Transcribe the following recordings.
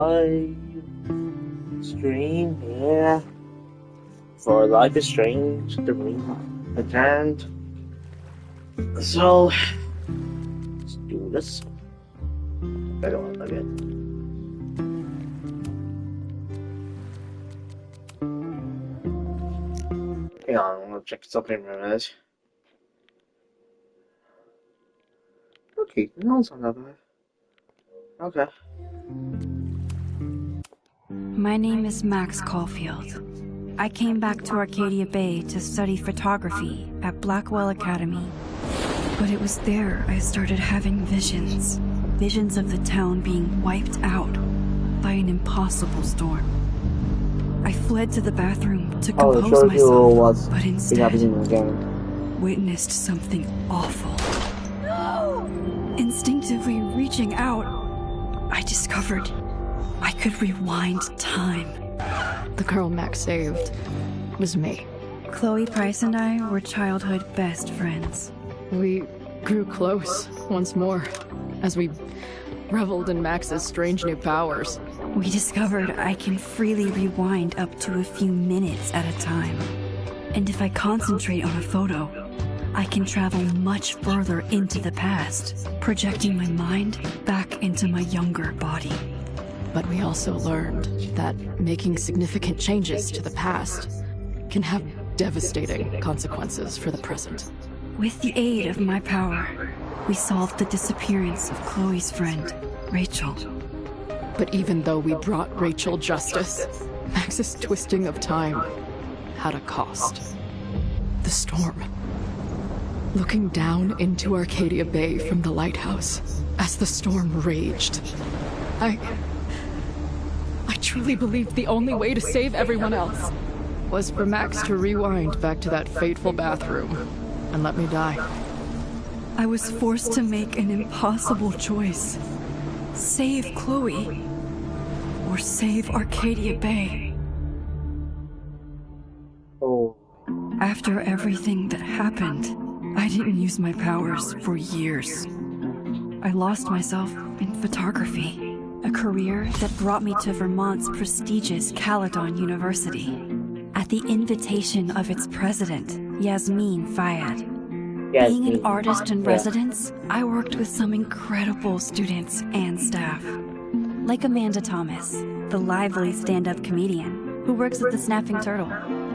I stream here for Life is Strange the returned. So let's do this. I don't want to forget. Hang on, I'm gonna check something in a minute. Okay, no, it's not that bad. Okay. My name is Max Caulfield. I came back to Arcadia Bay to study photography at Blackwell Academy. But it was there I started having visions. Visions of the town being wiped out by an impossible storm. I fled to the bathroom to compose myself, but instead witnessed something awful. No! Instinctively reaching out, I discovered I could rewind time. The girl Max saved was me. Chloe Price and I were childhood best friends. We grew close once more as we reveled in Max's strange new powers. We discovered I can freely rewind up to a few minutes at a time. And if I concentrate on a photo, I can travel much further into the past, projecting my mind back into my younger body. But we also learned that making significant changes to the past can have devastating consequences for the present. With the aid of my power, we solved the disappearance of Chloe's friend, Rachel. But even though we brought Rachel justice, Max's twisting of time had a cost. The storm. Looking down into Arcadia Bay from the lighthouse as the storm raged, I truly believed the only way to save everyone else was for Max to rewind back to that fateful bathroom and let me die. I was forced to make an impossible choice. Save Chloe, or save Arcadia Bay. Oh. After everything that happened, I didn't use my powers for years. I lost myself in photography, a career that brought me to Vermont's prestigious Caledon University. At the invitation of its president, Yasmin Fayyad. Being an artist in residence, I worked with some incredible students and staff. Like Amanda Thomas, the lively stand-up comedian who works at the Snapping Turtle,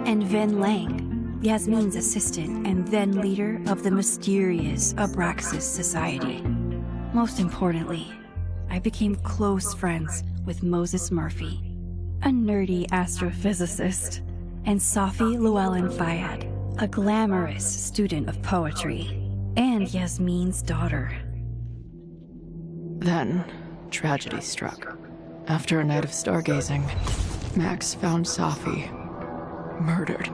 and Vin Lang, Yasmin's assistant and then leader of the mysterious Abraxas Society. Most importantly, I became close friends with Moses Murphy, a nerdy astrophysicist, and Safi Llewellyn Fayyad, a glamorous student of poetry, and Yasmin's daughter. Then, tragedy struck. After a night of stargazing, Max found Safi murdered.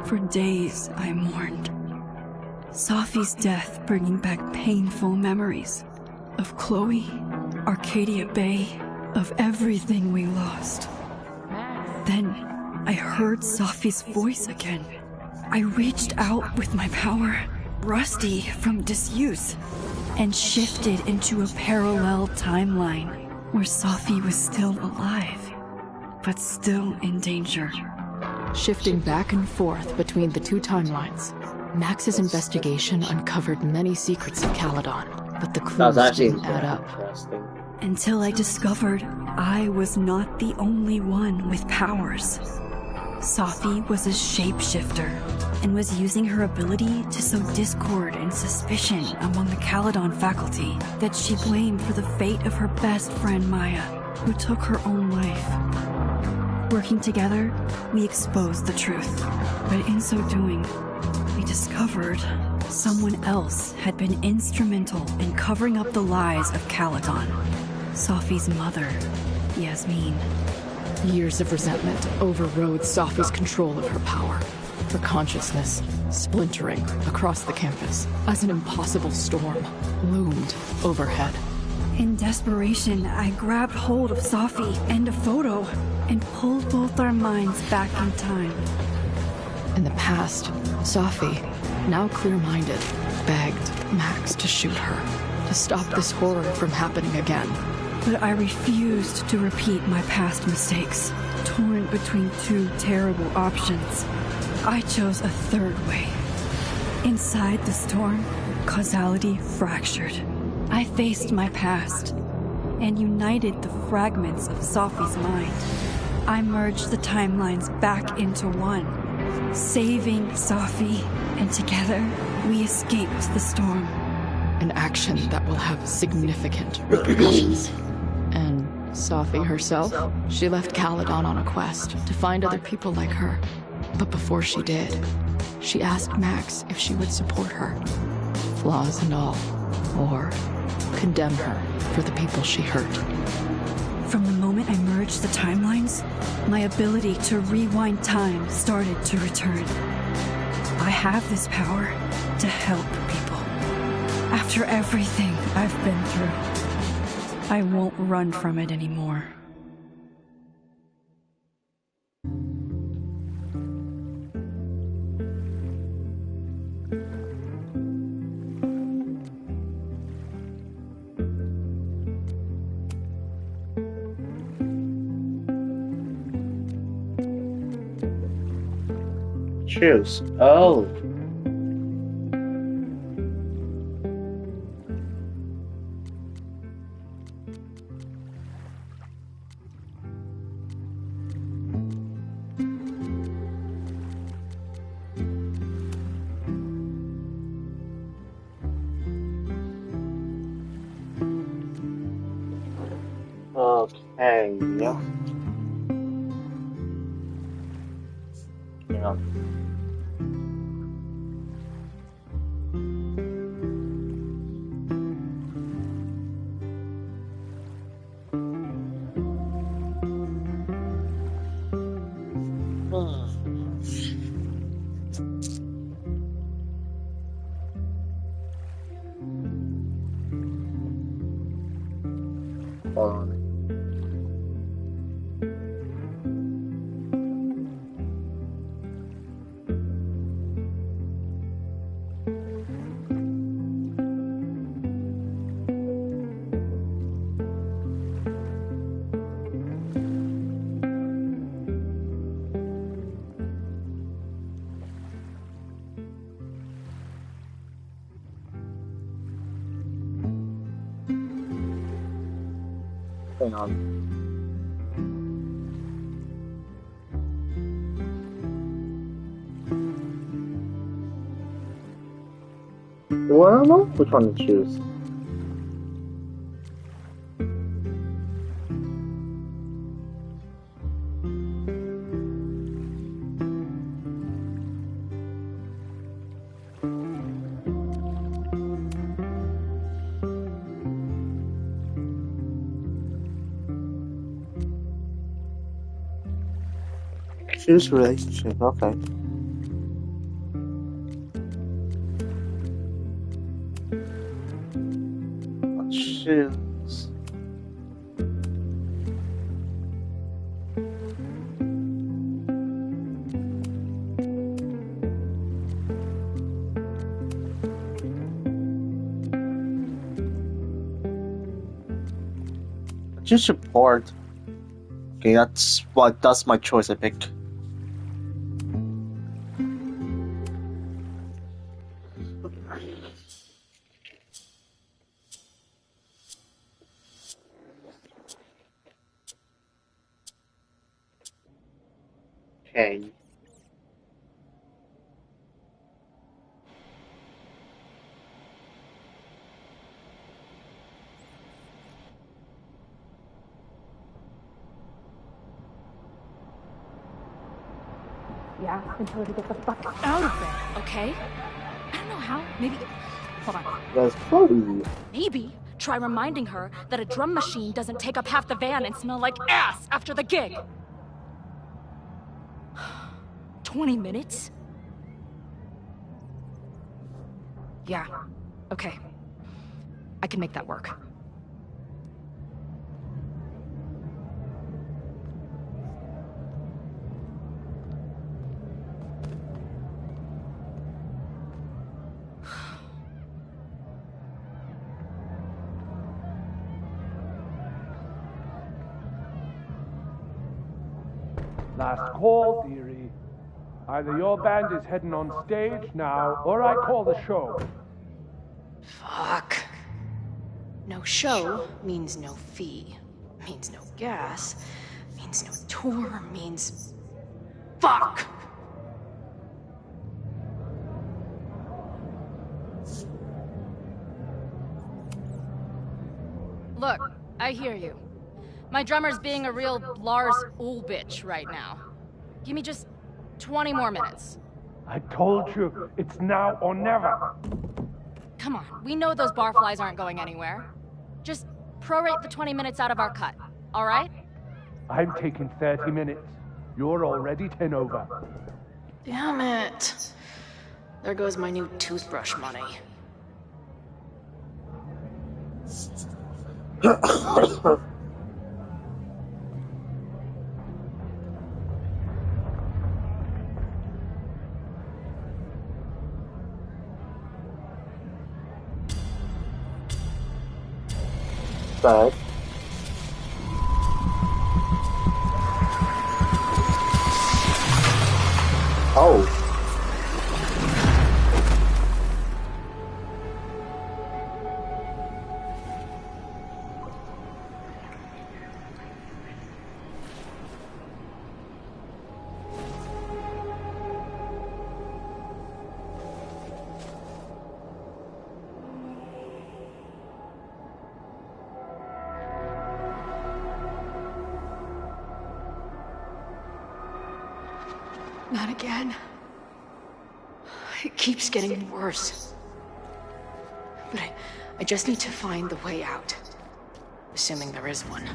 For days, I mourned. Safi's death bringing back painful memories of Chloe, Arcadia Bay, of everything we lost. Then, I heard Safi's voice again. I reached out with my power, rusty from disuse, and shifted into a parallel timeline where Safi was still alive, but still in danger. Shifting back and forth between the two timelines, Max's investigation uncovered many secrets of Caledon, but the clues didn't add up. Until I discovered I was not the only one with powers. Safi was a shapeshifter and was using her ability to sow discord and suspicion among the Caledon faculty that she blamed for the fate of her best friend Maya, who took her own life. Working together, we exposed the truth, but in so doing, we discovered someone else had been instrumental in covering up the lies of Caledon. Safi's mother, Yasmin. Years of resentment overrode Safi's control of her power. Her consciousness splintering across the campus as an impossible storm loomed overhead. In desperation, I grabbed hold of Safi and a photo and pulled both our minds back in time. In the past, Safi, now clear-minded, begged Max to shoot her, to stop this horror from happening again. But I refused to repeat my past mistakes. Torn between two terrible options, I chose a third way. Inside the storm, causality fractured. I faced my past and united the fragments of Sophie's mind. I merged the timelines back into one, saving Sophie, and together we escaped the storm. An action that will have significant repercussions. And Sophie herself? She left Caledon on a quest to find other people like her. But before she did, she asked Max if she would support her, flaws and all, or condemn her for the people she hurt. From the moment I merged the timelines, my ability to rewind time started to return. I have this power to help people. After everything I've been through, I won't run from it anymore. Choose. Oh. Okay, yeah. Yeah. Hold on. Hang on. Well, I don't know which one to choose. Choose relationship, okay. I'll choose. Just support. Okay, that's my choice I picked. Okay. Yeah, and tell her to get the fuck out of there, okay? I don't know how. Maybe. Hold on. That's probably. Maybe try reminding her that a drum machine doesn't take up half the van and smell like ass after the gig. 20 minutes? Yeah. Okay. I can make that work. Last call, dearie. Either your band is heading on stage now, or I call the show. Fuck. No show means no fee. Means no gas. Means no tour. Means... Fuck! Look, I hear you. My drummer's being a real Lars Ulrich right now. Give me just 20 more minutes. I told you, it's now or never. Come on, we know those barflies aren't going anywhere. Just prorate the 20 minutes out of our cut, all right? I'm taking 30 minutes. You're already 10 over. Damn it. There goes my new toothbrush money. Bad. Oh. Not again. It keeps getting worse. But I just need to find the way out. Assuming there is one.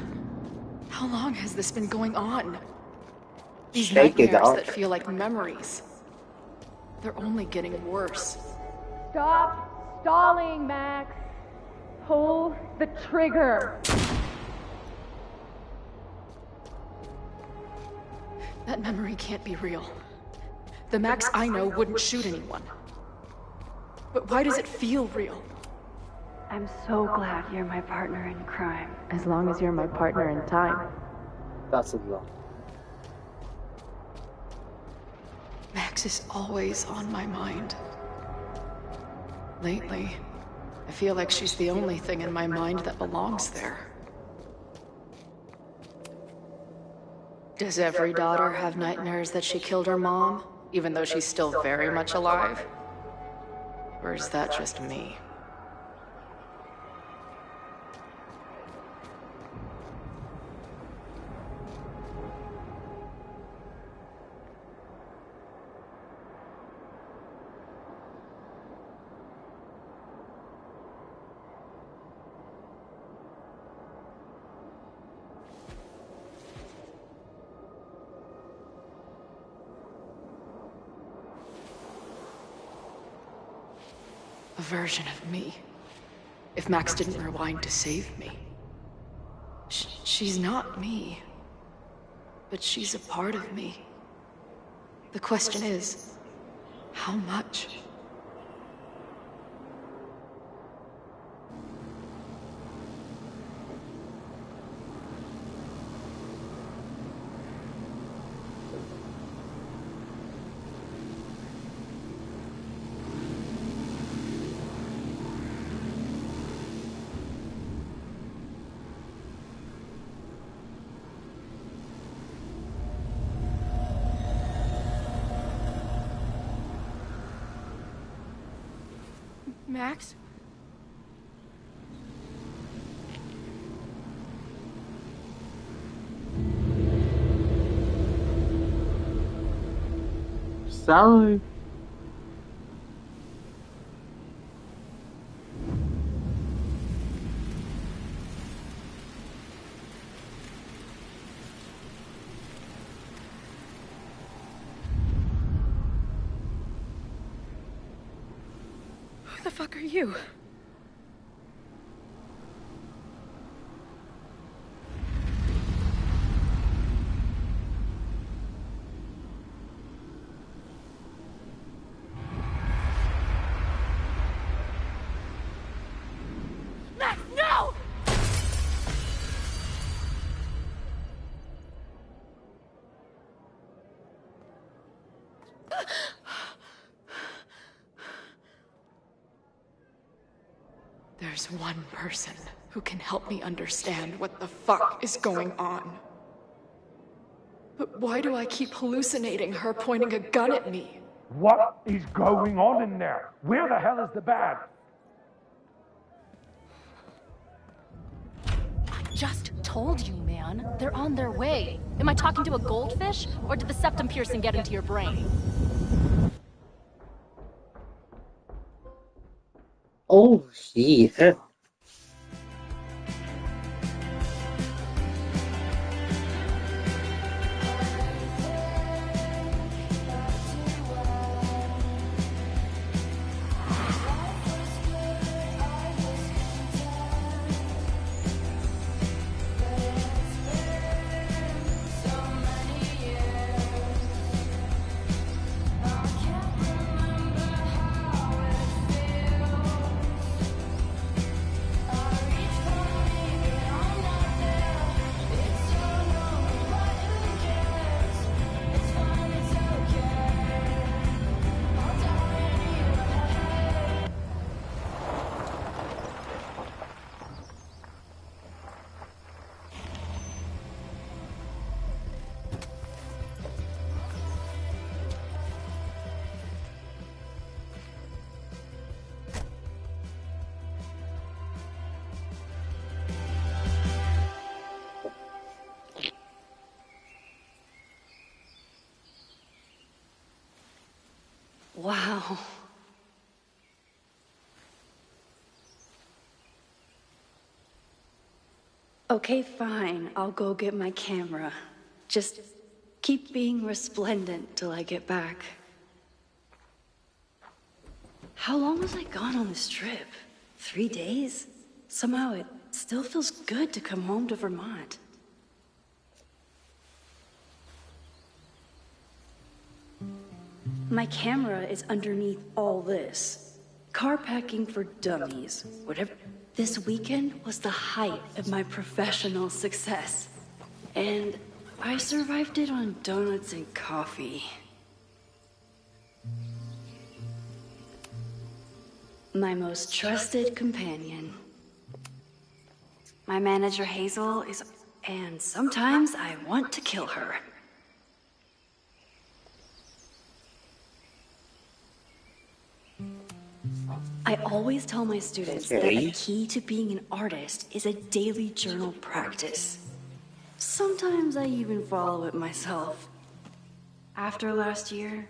How long has this been going on? These Shake it nightmares out. that feel like memories. They're only getting worse. Stop stalling, Max. Pull the trigger. That memory can't be real. The Max I know wouldn't shoot anyone. But why does it feel real? I'm so glad you're my partner in crime. As long as you're my partner in time. That's a lot. Max is always on my mind. Lately, I feel like she's the only thing in my mind that belongs there. Does every daughter have nightmares that she killed her mom, even though she's still very much alive? Or is that just me? A version of me. If Max didn't rewind to save me. She's not me. But she's a part of me. The question is, how much? Max? Sally. Who the fuck are you? Max, no! there's one person who can help me understand what the fuck is going on. But why do I keep hallucinating her pointing a gun at me? What is going on in there? Where the hell is the band? Just told you, man. They're on their way. Am I talking to a goldfish, or did the septum piercing get into your brain? Oh, shit. Wow. Okay, fine. I'll go get my camera. Just keep being resplendent till I get back. How long was I gone on this trip? 3 days? Somehow it still feels good to come home to Vermont. My camera is underneath all this. Car packing for dummies. Whatever. This weekend was the height of my professional success. And I survived it on donuts and coffee. My most trusted companion. My manager Hazel is... And sometimes I want to kill her. I always tell my students that a key to being an artist is a daily journal practice. Sometimes I even follow it myself. After last year,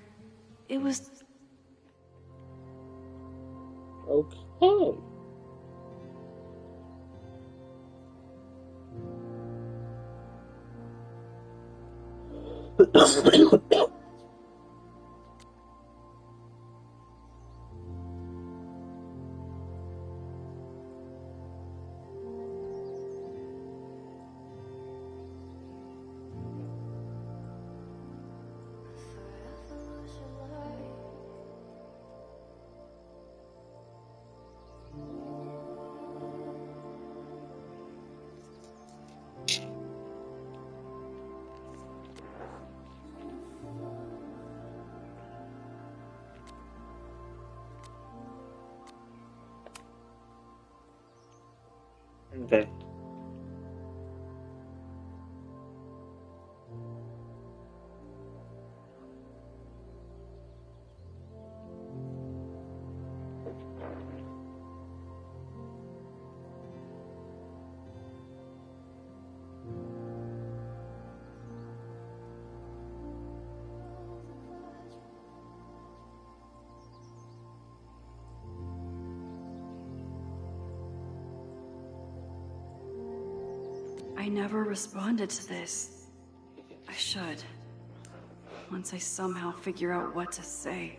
it was... Okay. Okay. I never responded to this. I should. Once I somehow figure out what to say.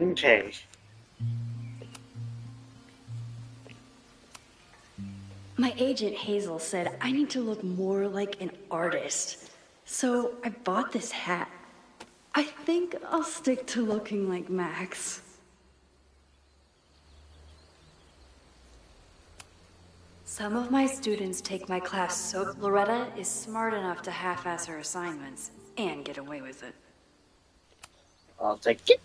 Okay. My agent Hazel said I need to look more like an artist. So I bought this hat. I think I'll stick to looking like Max. Some of my students take my class, so Loretta is smart enough to half-ass her assignments and get away with it. I'll take it.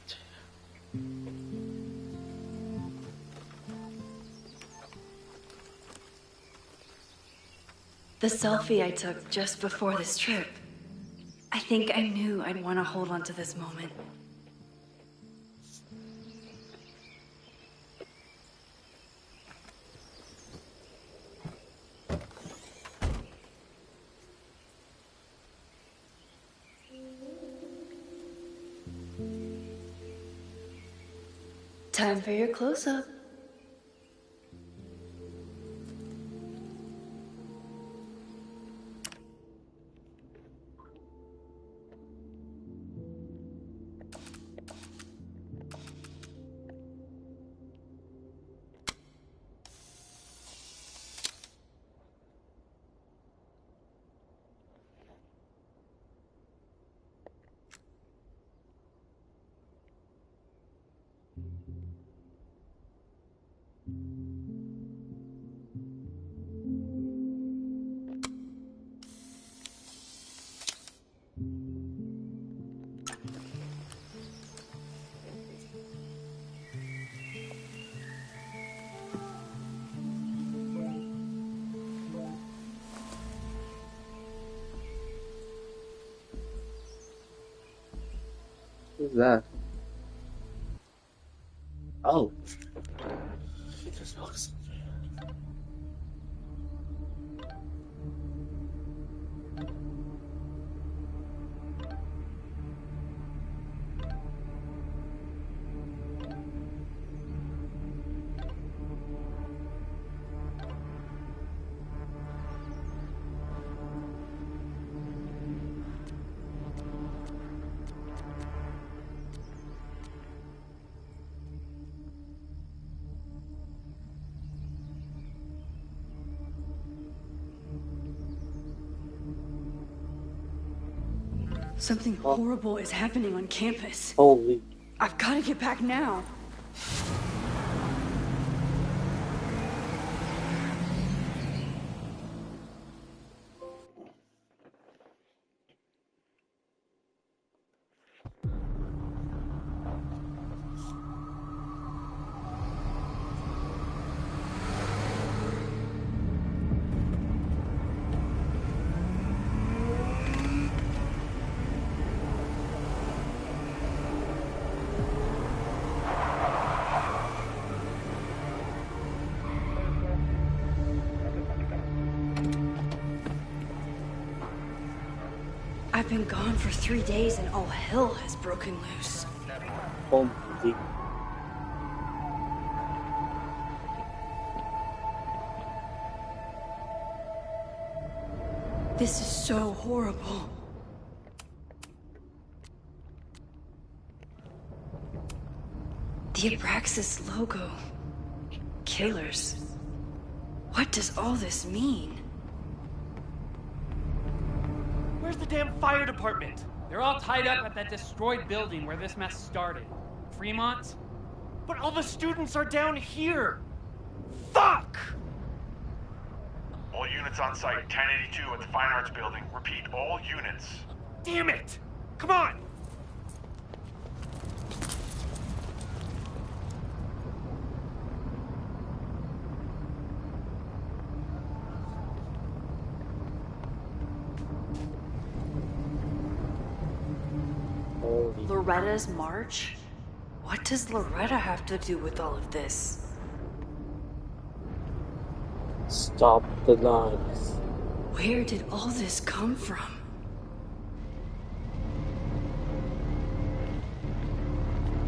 The selfie I took just before this trip. I think I knew I'd want to hold on to this moment. Time for your close-up. Who's that? Oh. She just looks. Something horrible is happening on campus. Holy. I've got to get back now. I've been gone for 3 days and all hell has broken loose. Holy. This is so horrible. The Abraxas logo. Killers. What does all this mean? Where's the damn fire department? They're all tied up at that destroyed building where this mess started. Fremont? But all the students are down here! Fuck! All units on site, 1082 at the Fine Arts Building. Repeat, all units. Damn it! Come on! Holy. Loretta's march? What does Loretta have to do with all of this? Stop the knives. Where did all this come from?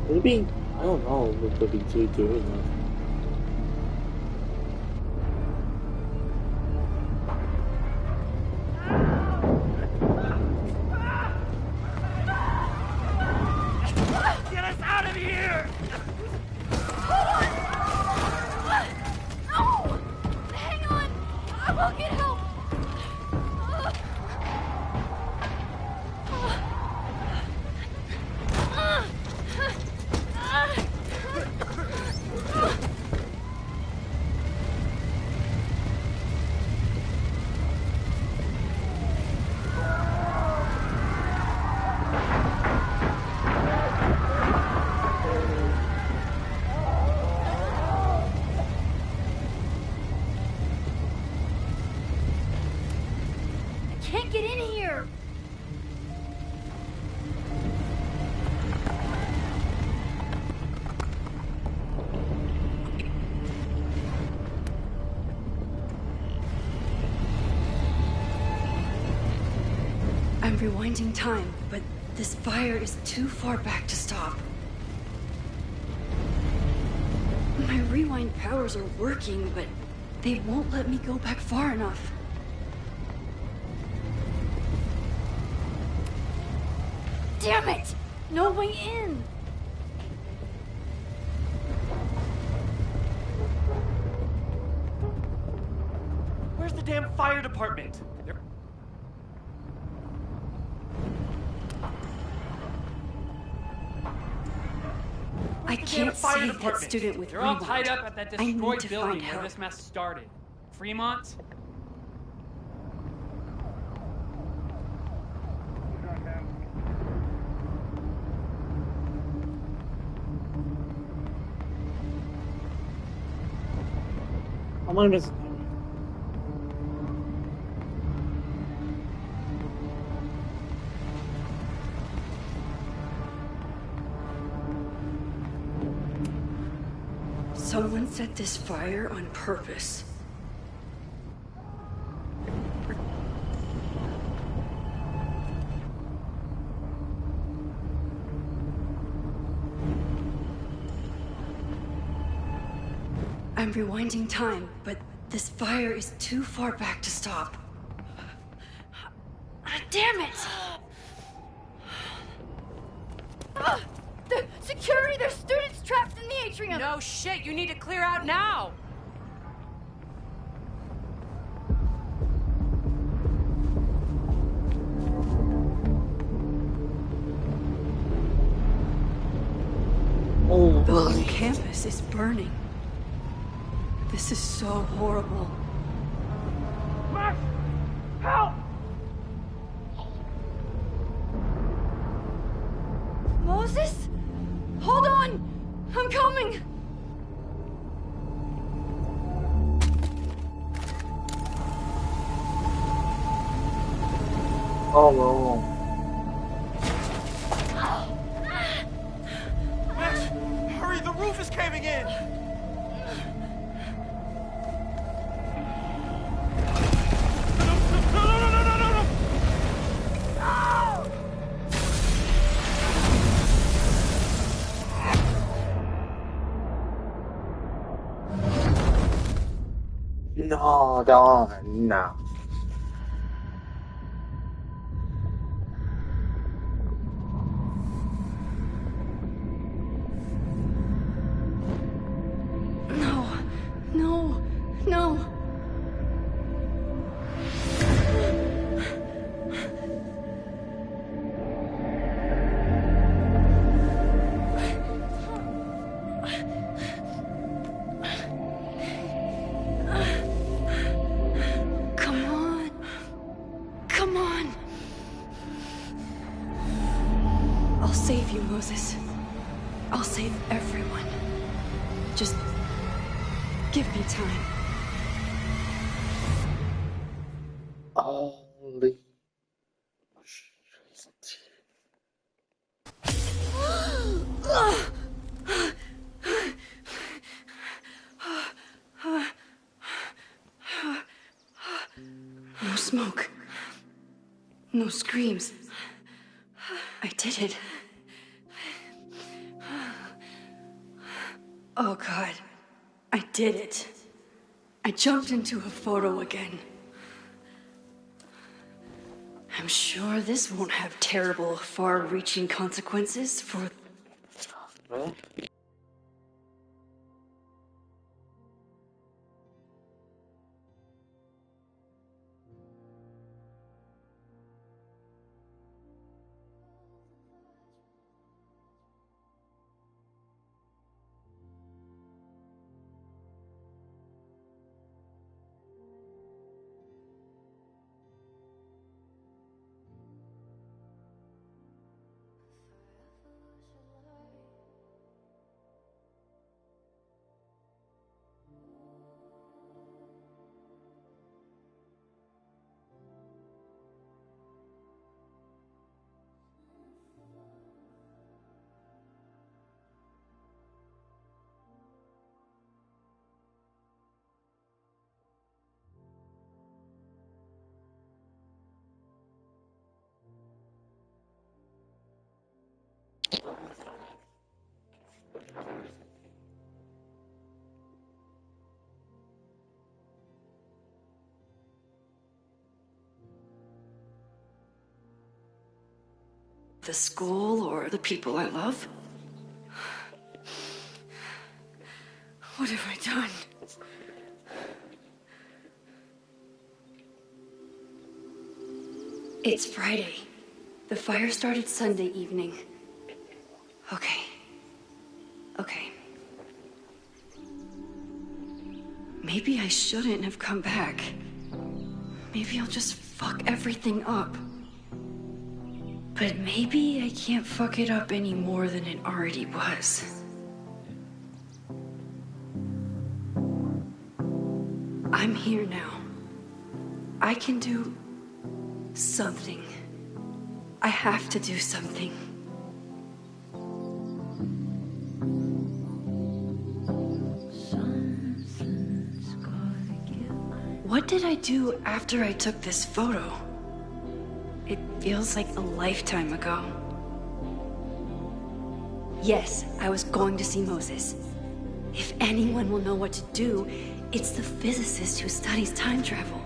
Maybe, I don't know what could be doing that. Get us out of here! can't get in here! I'm rewinding time, but this fire is too far back to stop. My rewind powers are working, but they won't let me go back far enough. Damn it! No way in! Where's the damn fire department? I can't save that student with They're all rewind. tied up at that I need destroyed to building find where help. this mess started. Fremont? Aman Mesut. Someone set this fire on purpose. I'm rewinding time, but this fire is too far back to stop. Damn it! The security! There's students trapped in the atrium! No shit, you need to clear out now! Oh, The whole campus is burning. This is so horrible. Max! Help! Moses? Hold on! I'm coming! oh no. Max, hurry! The roof is caving in! No! No, don't, no. No, no, no. Come on. Come on. I'll save you, Moses. I'll save everyone. Just give me time. Holy shit. No smoke. No screams. I did it. Oh God. I did it. I jumped into a photo again. I'm sure this won't have terrible, far-reaching consequences for... Huh? the school or the people I love? What have I done? It's Friday. The fire started Sunday evening. Okay. Maybe I shouldn't have come back. Maybe I'll just fuck everything up. But maybe I can't fuck it up any more than it already was. I'm here now. I can do something. I have to do something. What did I do after I took this photo? It feels like a lifetime ago. Yes, I was going to see Moses. If anyone will know what to do, it's the physicist who studies time travel.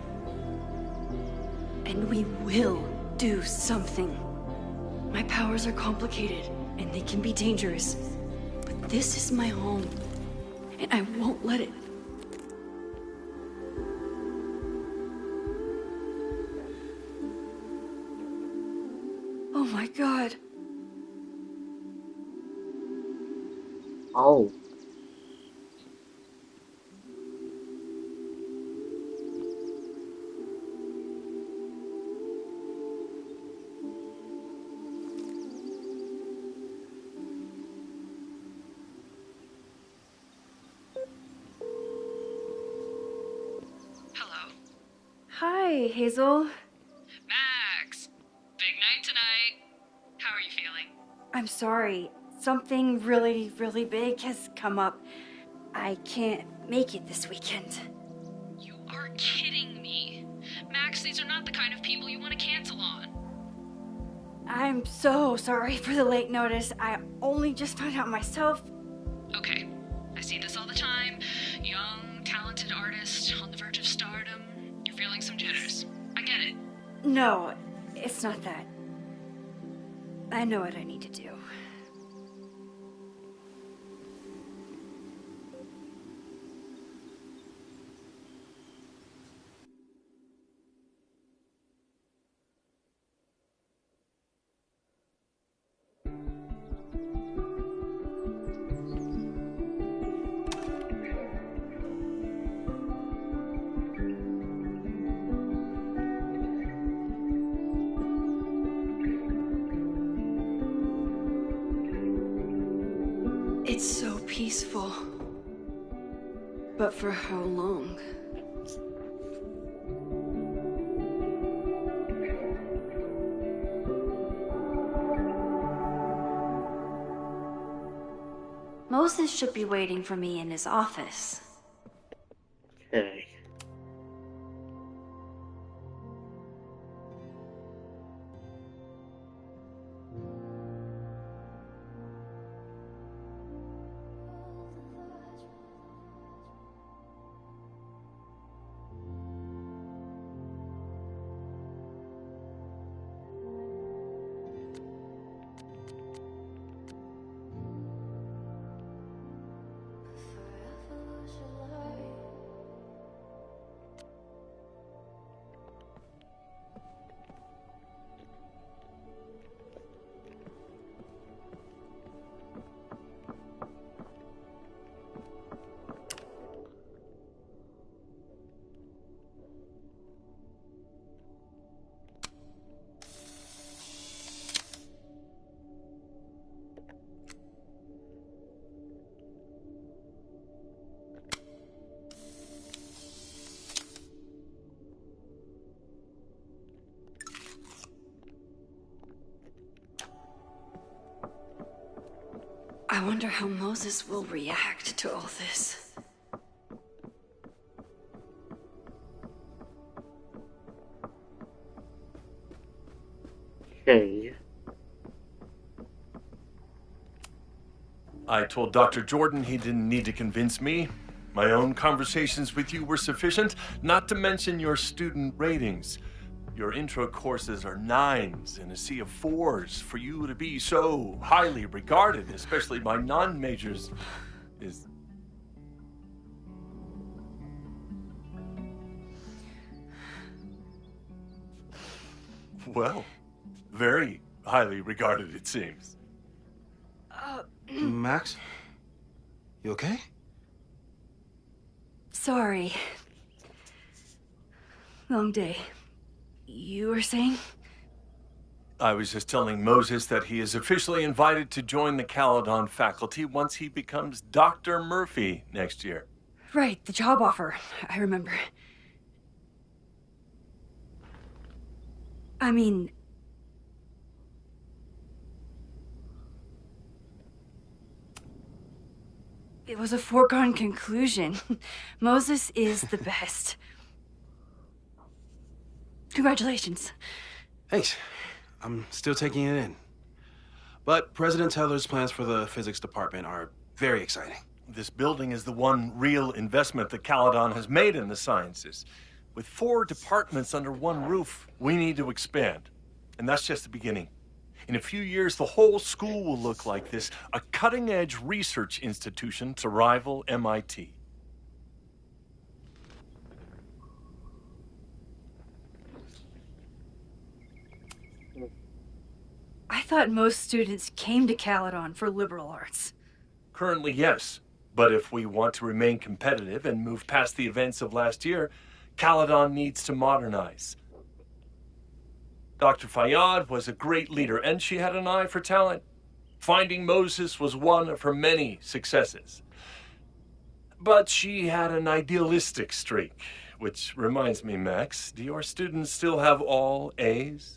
And we will do something. My powers are complicated, and they can be dangerous. But this is my home, and I won't let it. Oh my God. Oh. Hello. Hi, Hazel. Max, big night tonight. How are you feeling? I'm sorry. Something really, really big has come up. I can't make it this weekend. You are kidding me. Max, these are not the kind of people you want to cancel on. I'm so sorry for the late notice. I only just found out myself. Okay, I see this all the time. Young, talented artist on the verge of stardom. You're feeling some jitters. I get it. No, it's not that. I know what I need to do. It's so peaceful. But for how long? Moses should be waiting for me in his office. Okay. I wonder how Moses will react to all this. Okay. I told Dr. Jordan he didn't need to convince me. My own conversations with you were sufficient, not to mention your student ratings. Your intro courses are 9s in a sea of 4s. For you to be so highly regarded, especially by non-majors, is... well, very highly regarded, it seems. Max? You okay? Sorry. Long day. You were saying? I was just telling Moses that he is officially invited to join the Caledon faculty once he becomes Dr. Murphy next year. Right, the job offer. I remember. I mean... it was a foregone conclusion. Moses is the best. Congratulations. Thanks. I'm still taking it in. But President Teller's plans for the physics department are very exciting. This building is the one real investment that Caledon has made in the sciences. With 4 departments under one roof, we need to expand. And that's just the beginning. In a few years, the whole school will look like this, a cutting-edge research institution to rival MIT. I thought most students came to Caledon for liberal arts. Currently, yes. But if we want to remain competitive and move past the events of last year, Caledon needs to modernize. Dr. Fayyad was a great leader, and she had an eye for talent. Finding Moses was one of her many successes. But she had an idealistic streak, which reminds me, Max, do your students still have all A's?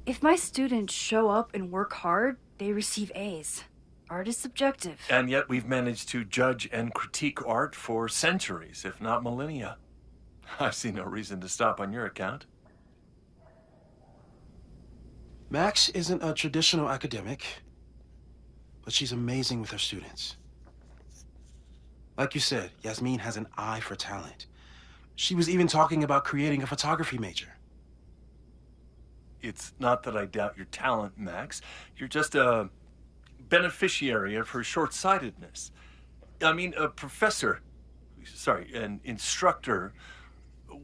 If my students show up and work hard, they receive A's. Art is subjective. And yet we've managed to judge and critique art for centuries, if not millennia. I see no reason to stop on your account. Max isn't a traditional academic, but she's amazing with her students. Like you said, Yasmin has an eye for talent. She was even talking about creating a photography major. It's not that I doubt your talent, Max. You're just a beneficiary of her short-sightedness. I mean, an instructor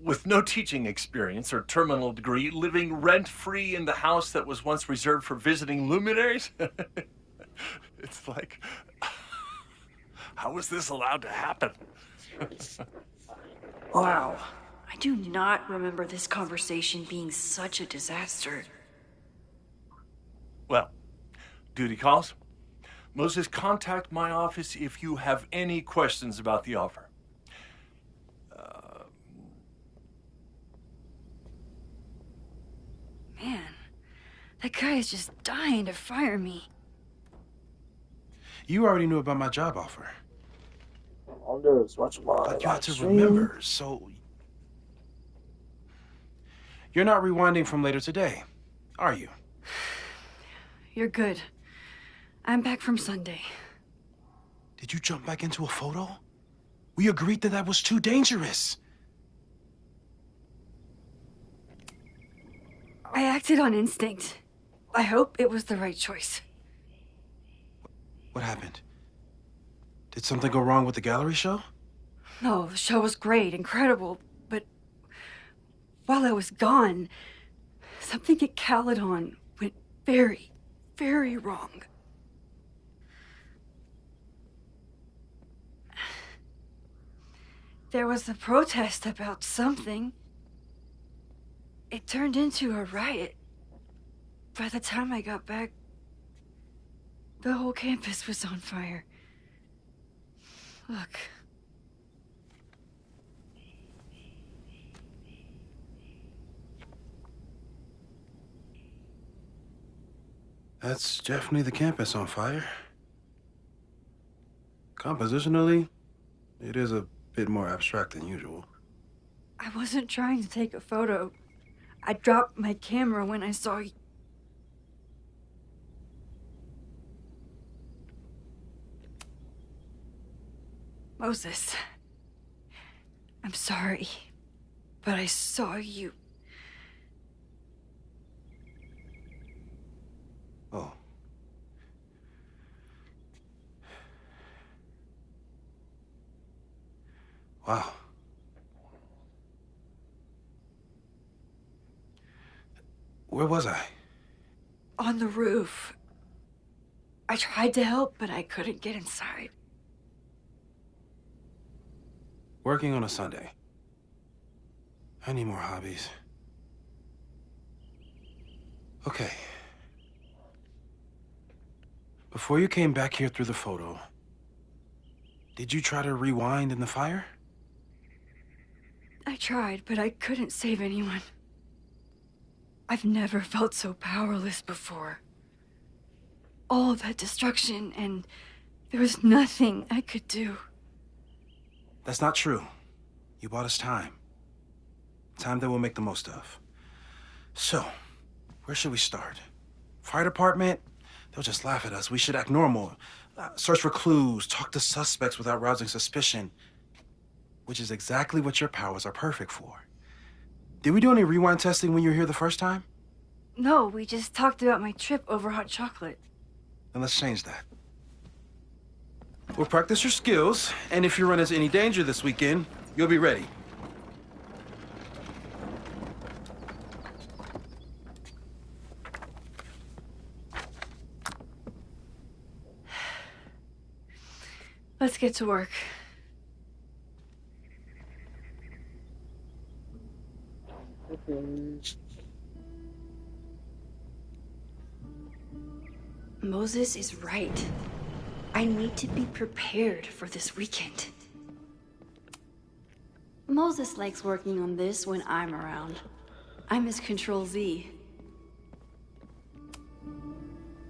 with no teaching experience or terminal degree, living rent-free in the house that was once reserved for visiting luminaries? It's like, how was this allowed to happen? Wow. I do not remember this conversation being such a disaster. Well, duty calls. Moses, contact my office if you have any questions about the offer. Man, that guy is just dying to fire me. You already knew about my job offer. I'll do is watch my But you have to stream. remember, so... You're not rewinding from later today, are you? You're good. I'm back from Sunday. Did you jump back into a photo? We agreed that that was too dangerous. I acted on instinct. I hope it was the right choice. What happened? Did something go wrong with the gallery show? No, the show was great, incredible, but while I was gone, something at Caledon went very, very wrong. There was a protest about something. It turned into a riot. By the time I got back, the whole campus was on fire. Look. That's definitely the campus on fire. Compositionally, it is a bit more abstract than usual. I wasn't trying to take a photo. I dropped my camera when I saw you. Moses, I'm sorry, but I saw you. Oh. Wow. Where was I? On the roof. I tried to help, but I couldn't get inside. Working on a Sunday. I need more hobbies. Okay. Before you came back here through the photo, did you try to rewind in the fire? I tried, but I couldn't save anyone. I've never felt so powerless before. All that destruction, and there was nothing I could do. That's not true. You bought us time. Time that we'll make the most of. So, where should we start? Fire department? They'll just laugh at us. We should act normal. Search for clues, talk to suspects without rousing suspicion. Which is exactly what your powers are perfect for. Did we do any rewind testing when you were here the first time? No, we just talked about my trip over hot chocolate. Then let's change that. We'll practice your skills, and if you run into any danger this weekend, you'll be ready. Let's get to work. Moses is right. I need to be prepared for this weekend. Moses likes working on this when I'm around. I'm his Control-Z.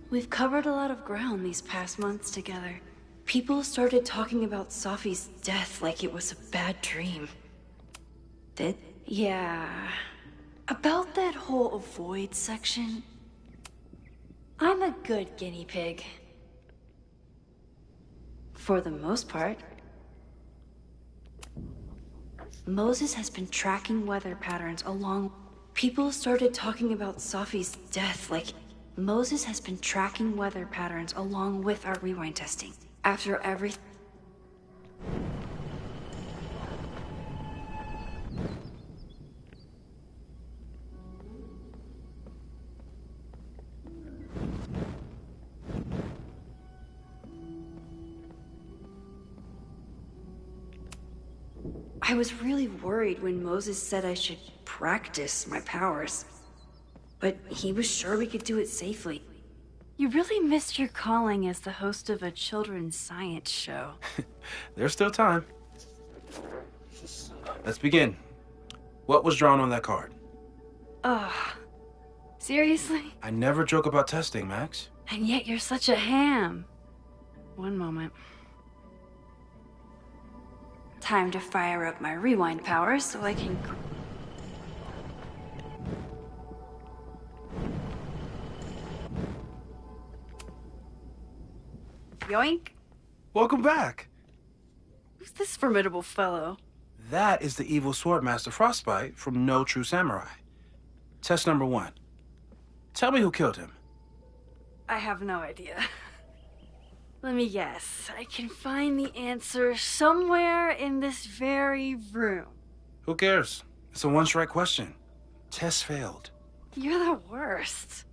We've covered a lot of ground these past months together. People started talking about Safi's death like it was a bad dream. Did? Yeah. About that whole avoid section, I'm a good guinea pig. For the most part. Moses has been tracking weather patterns along... People started talking about Safi's death like... Moses has been tracking weather patterns along with our rewind testing. After every... I was really worried when Moses said I should practice my powers. But he was sure we could do it safely. You really missed your calling as the host of a children's science show. There's still time. Let's begin. What was drawn on that card? Seriously? I never joke about testing, Max. And yet you're such a ham. One moment. Time to fire up my rewind powers so I can... Yoink! Welcome back. Who's this formidable fellow? That is the evil Swordmaster Frostbite from No True Samurai. Test number 1. Tell me who killed him. I have no idea. Let me guess. I can find the answer somewhere in this very room. Who cares? It's a one-strike question. Test failed. You're the worst.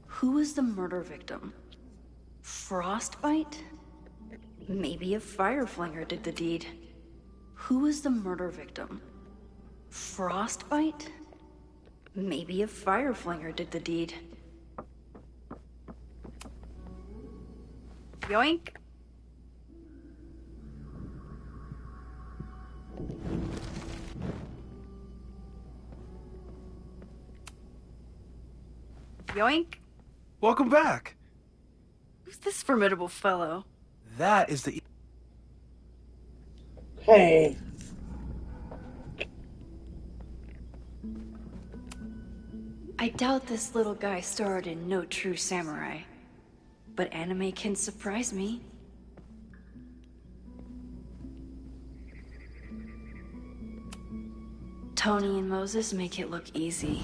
Who was the murder victim? Frostbite? Maybe a fireflinger did the deed. Who was the murder victim? Frostbite? Maybe a fireflinger did the deed. Yoink! Yoink. Welcome back. Who's this formidable fellow? That is the... Hey. I doubt this little guy starred in No True Samurai, but anime can surprise me. Tony and Moses make it look easy.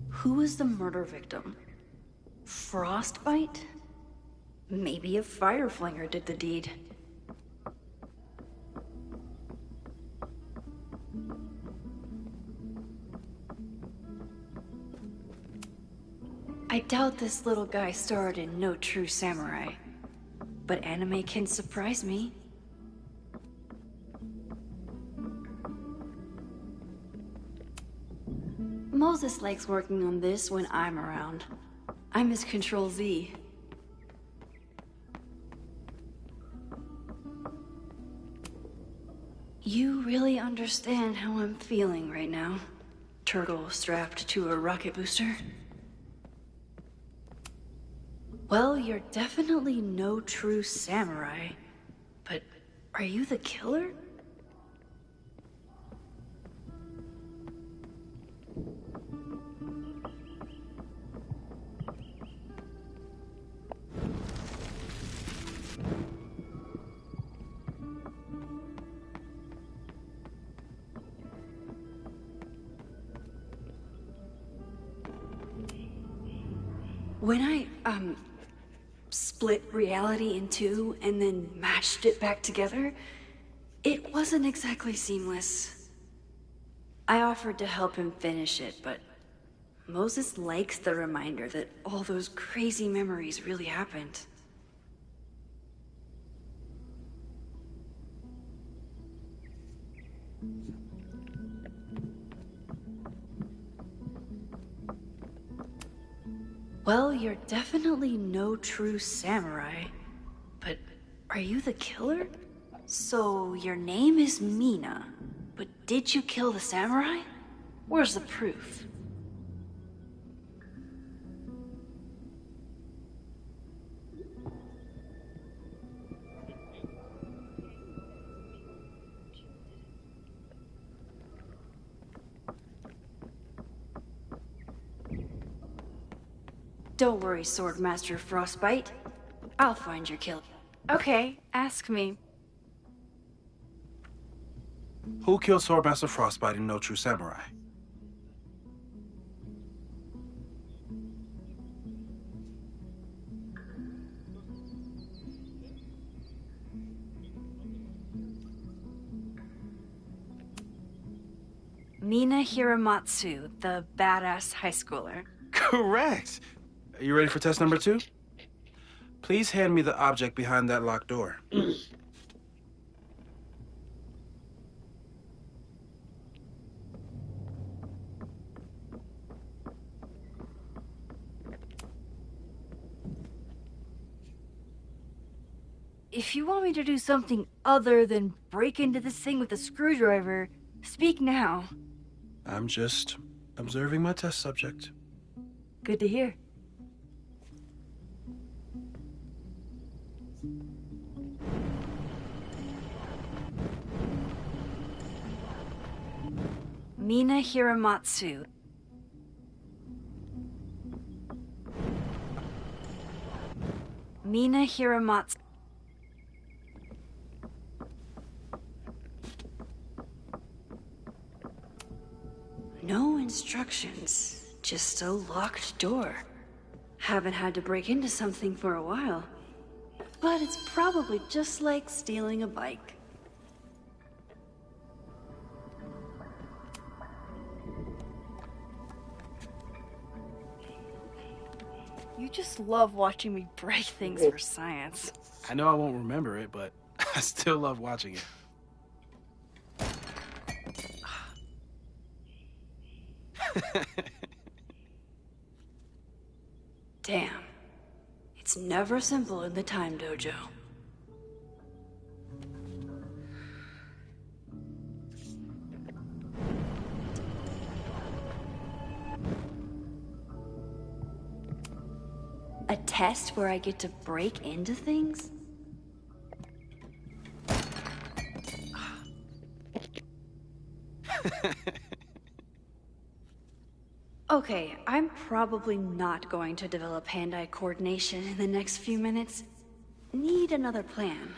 Who was the murder victim? Frostbite? Maybe a fireflinger did the deed. I doubt this little guy starred in No True Samurai, but anime can surprise me. Moses likes working on this when I'm around. I'm his Control Z. You really understand how I'm feeling right now? Turtle strapped to a rocket booster? Well, you're definitely no true samurai. But are you the killer? When I, split reality in two and then mashed it back together, it wasn't exactly seamless. I offered to help him finish it, but Moses likes the reminder that all those crazy memories really happened. Well, you're definitely no true samurai. But are you the killer? So your name is Mina, but did you kill the samurai? Where's the proof? Don't worry, Swordmaster Frostbite. I'll find your killer. Okay, ask me. Who killed Swordmaster Frostbite in No True Samurai? Mina Hiramatsu, the badass high schooler. Correct! Are you ready for test number 2? Please hand me the object behind that locked door. If you want me to do something other than break into this thing with a screwdriver, speak now. I'm just observing my test subject. Good to hear. Mina Hiramatsu. Mina Hiramatsu. No instructions, just a locked door. Haven't had to break into something for a while. But it's probably just like stealing a bike. You just love watching me break things for science. I know I won't remember it, but I still love watching it. never simple in the Time Dojo. A test where I get to break into things? Okay, I'm probably not going to develop hand-eye coordination in the next few minutes. Need another plan.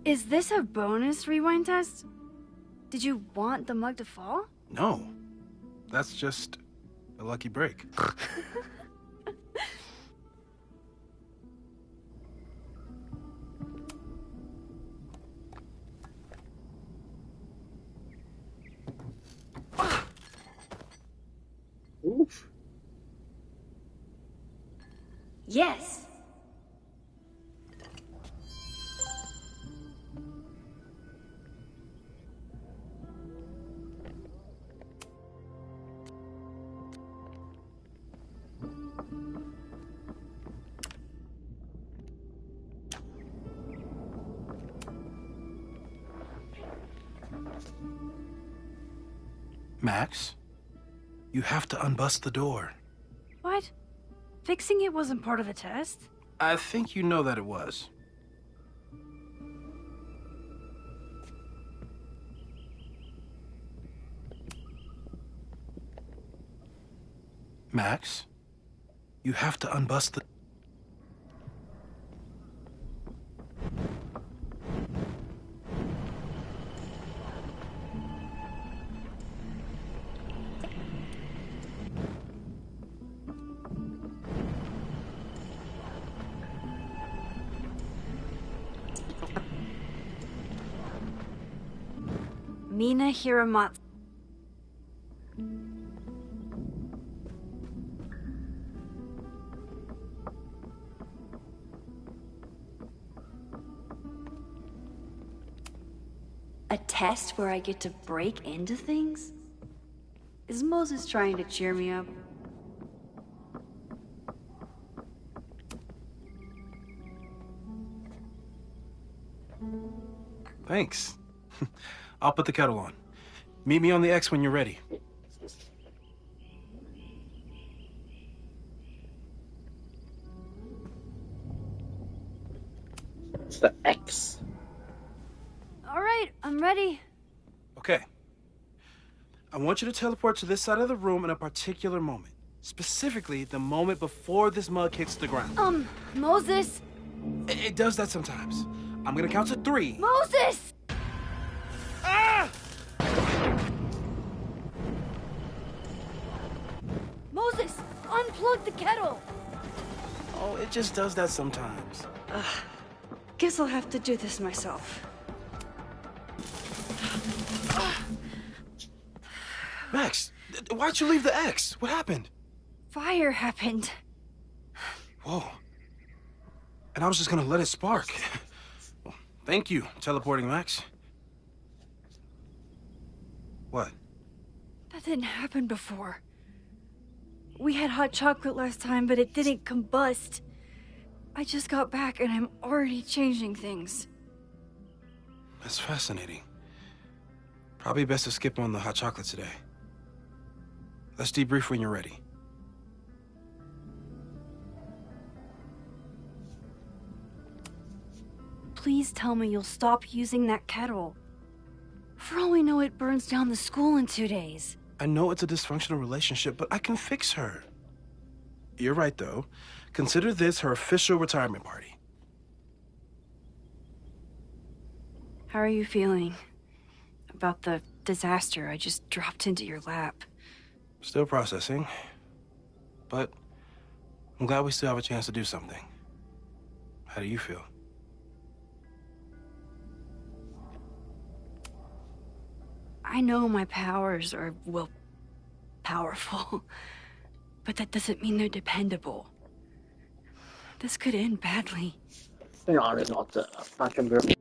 Is this a bonus rewind test? Did you want the mug to fall? No. That's just a lucky break. Oof. Yes. Max, you have to unbust the door. What? Fixing it wasn't part of the test? I think you know that it was. Max, you have to unbust the... Mina Hiramatsu. A test where I get to break into things? Is Moses trying to cheer me up? Thanks. I'll put the kettle on. Meet me on the X when you're ready. It's the X. All right, I'm ready. Okay. I want you to teleport to this side of the room in a particular moment. Specifically, the moment before this mug hits the ground. Moses! It does that sometimes. I'm gonna count to 3. Moses! Ah! Moses, unplug the kettle! Oh, it just does that sometimes. Guess I'll have to do this myself. Max, why'd you leave the X? What happened? Fire happened. Whoa. And I was just gonna let it spark. Well, thank you, teleporting Max. What? That didn't happen before. We had hot chocolate last time, but it didn't combust. I just got back and I'm already changing things. That's fascinating. Probably best to skip on the hot chocolate today. Let's debrief when you're ready. please tell me you'll stop using that kettle? For all we know, it burns down the school in 2 days. I know it's a dysfunctional relationship, but I can fix her. You're right, though. Consider this her official retirement party. How are you feeling about the disaster I just dropped into your lap? Still processing. But I'm glad we still have a chance to do something. How do you feel? I know my powers are, well, powerful. But that doesn't mean they're dependable. This could end badly. Ja, det är något man kan börja.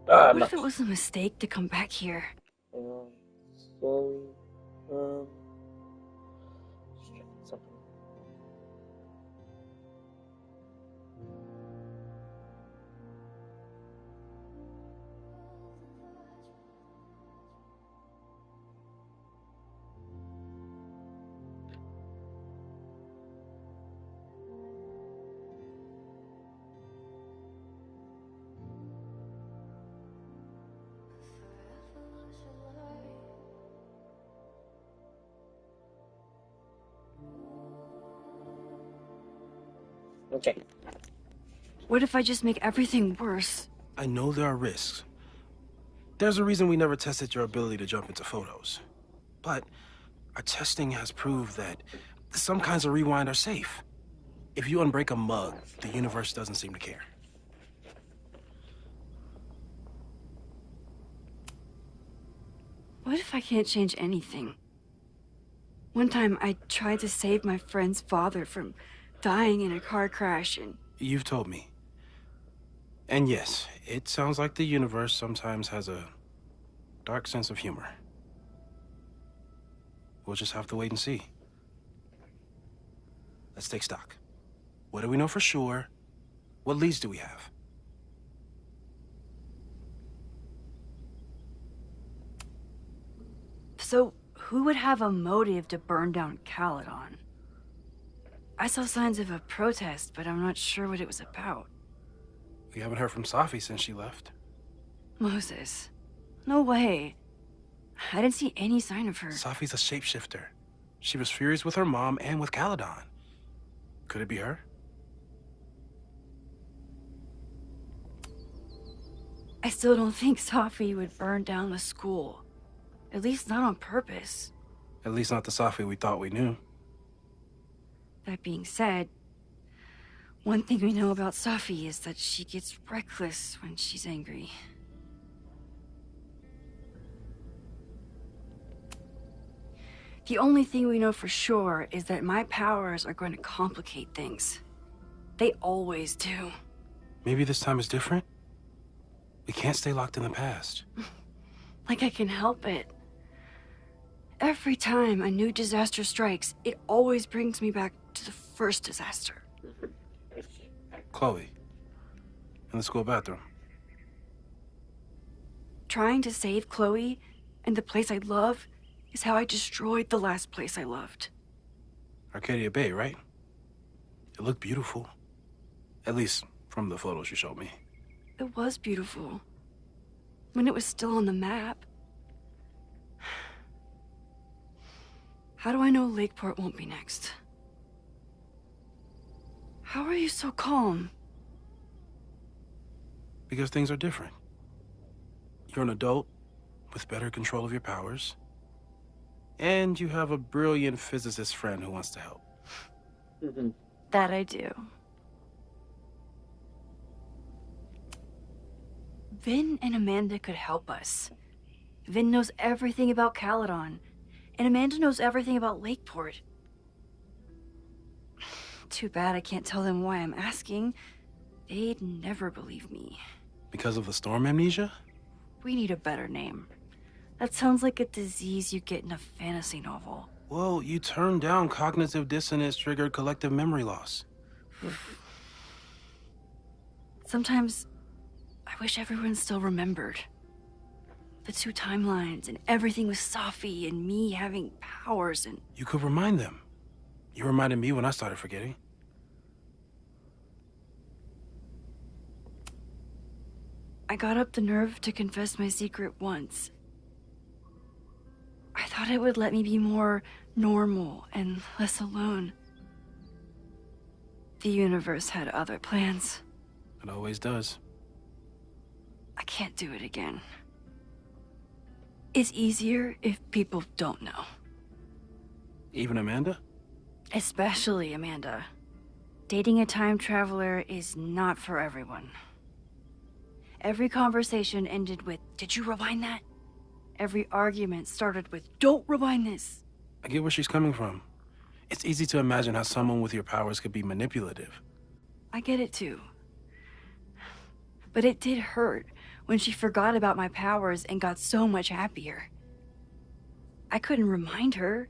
What if it was a mistake to come back here? So, something. Okay. What if I just make everything worse? I know there are risks. There's a reason we never tested your ability to jump into photos. But our testing has proved that some kinds of rewind are safe. If you unbreak a mug, the universe doesn't seem to care. What if I can't change anything? One time I tried to save my friend's father from dying in a car crash and... You've told me. And yes, it sounds like the universe sometimes has a dark sense of humor. We'll just have to wait and see. Let's take stock. What do we know for sure? What leads do we have? So, who would have a motive to burn down Caledon? I saw signs of a protest, but I'm not sure what it was about. We haven't heard from Safi since she left. Moses. No way. I didn't see any sign of her. Safi's a shapeshifter. She was furious with her mom and with Caledon. Could it be her? I still don't think Safi would burn down the school. At least not on purpose. At least not the Safi we thought we knew. That being said, one thing we know about Safi is that she gets reckless when she's angry. The only thing we know for sure is that my powers are going to complicate things. They always do. Maybe this time is different? We can't stay locked in the past. Like I can help it. Every time a new disaster strikes, it always brings me back to the first disaster. Chloe, in the school bathroom. Trying to save Chloe and the place I love is how I destroyed the last place I loved. Arcadia Bay, right? It looked beautiful. At least from the photos you showed me. It was beautiful. When it was still on the map. How do I know Lakeport won't be next? How are you so calm? Because things are different. You're an adult with better control of your powers. And you have a brilliant physicist friend who wants to help. That I do. Vin and Amanda could help us. Vin knows everything about Caledon, and Amanda knows everything about Lakeport. Too bad I can't tell them why I'm asking. They'd never believe me. Because of the storm amnesia? We need a better name. That sounds like a disease you get in a fantasy novel. Well, you turned down cognitive dissonance triggered collective memory loss. Sometimes I wish everyone still remembered. The two timelines and everything with Safi and me having powers and... You could remind them. You reminded me when I started forgetting. I got up the nerve to confess my secret once. I thought it would let me be more normal and less alone. The universe had other plans. It always does. I can't do it again. It's easier if people don't know. Even Amanda? Especially Amanda. Dating a time traveler is not for everyone. Every conversation ended with, "Did you rewind that?" Every argument started with, "Don't rewind this." I get where she's coming from. It's easy to imagine how someone with your powers could be manipulative. I get it too. But it did hurt when she forgot about my powers and got so much happier. I couldn't remind her.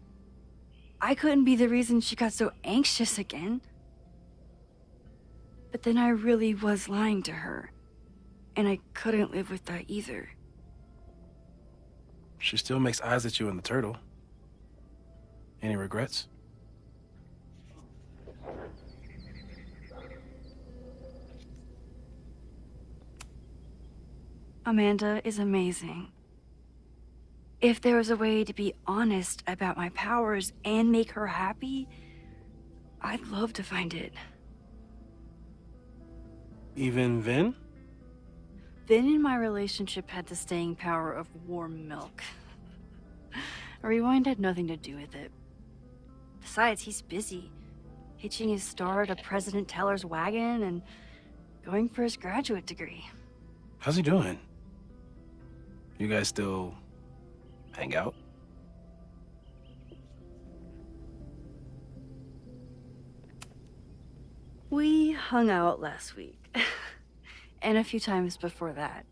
I couldn't be the reason she got so anxious again. But then I really was lying to her, and I couldn't live with that either. She still makes eyes at you and the turtle. Any regrets? Amanda is amazing. If there was a way to be honest about my powers and make her happy, I'd love to find it. Even Vin? Vin in my relationship had the staying power of warm milk. Rewind had nothing to do with it. Besides, he's busy, hitching his star to President Teller's wagon and going for his graduate degree. How's he doing? You guys still hang out? We hung out last week. And a few times before that.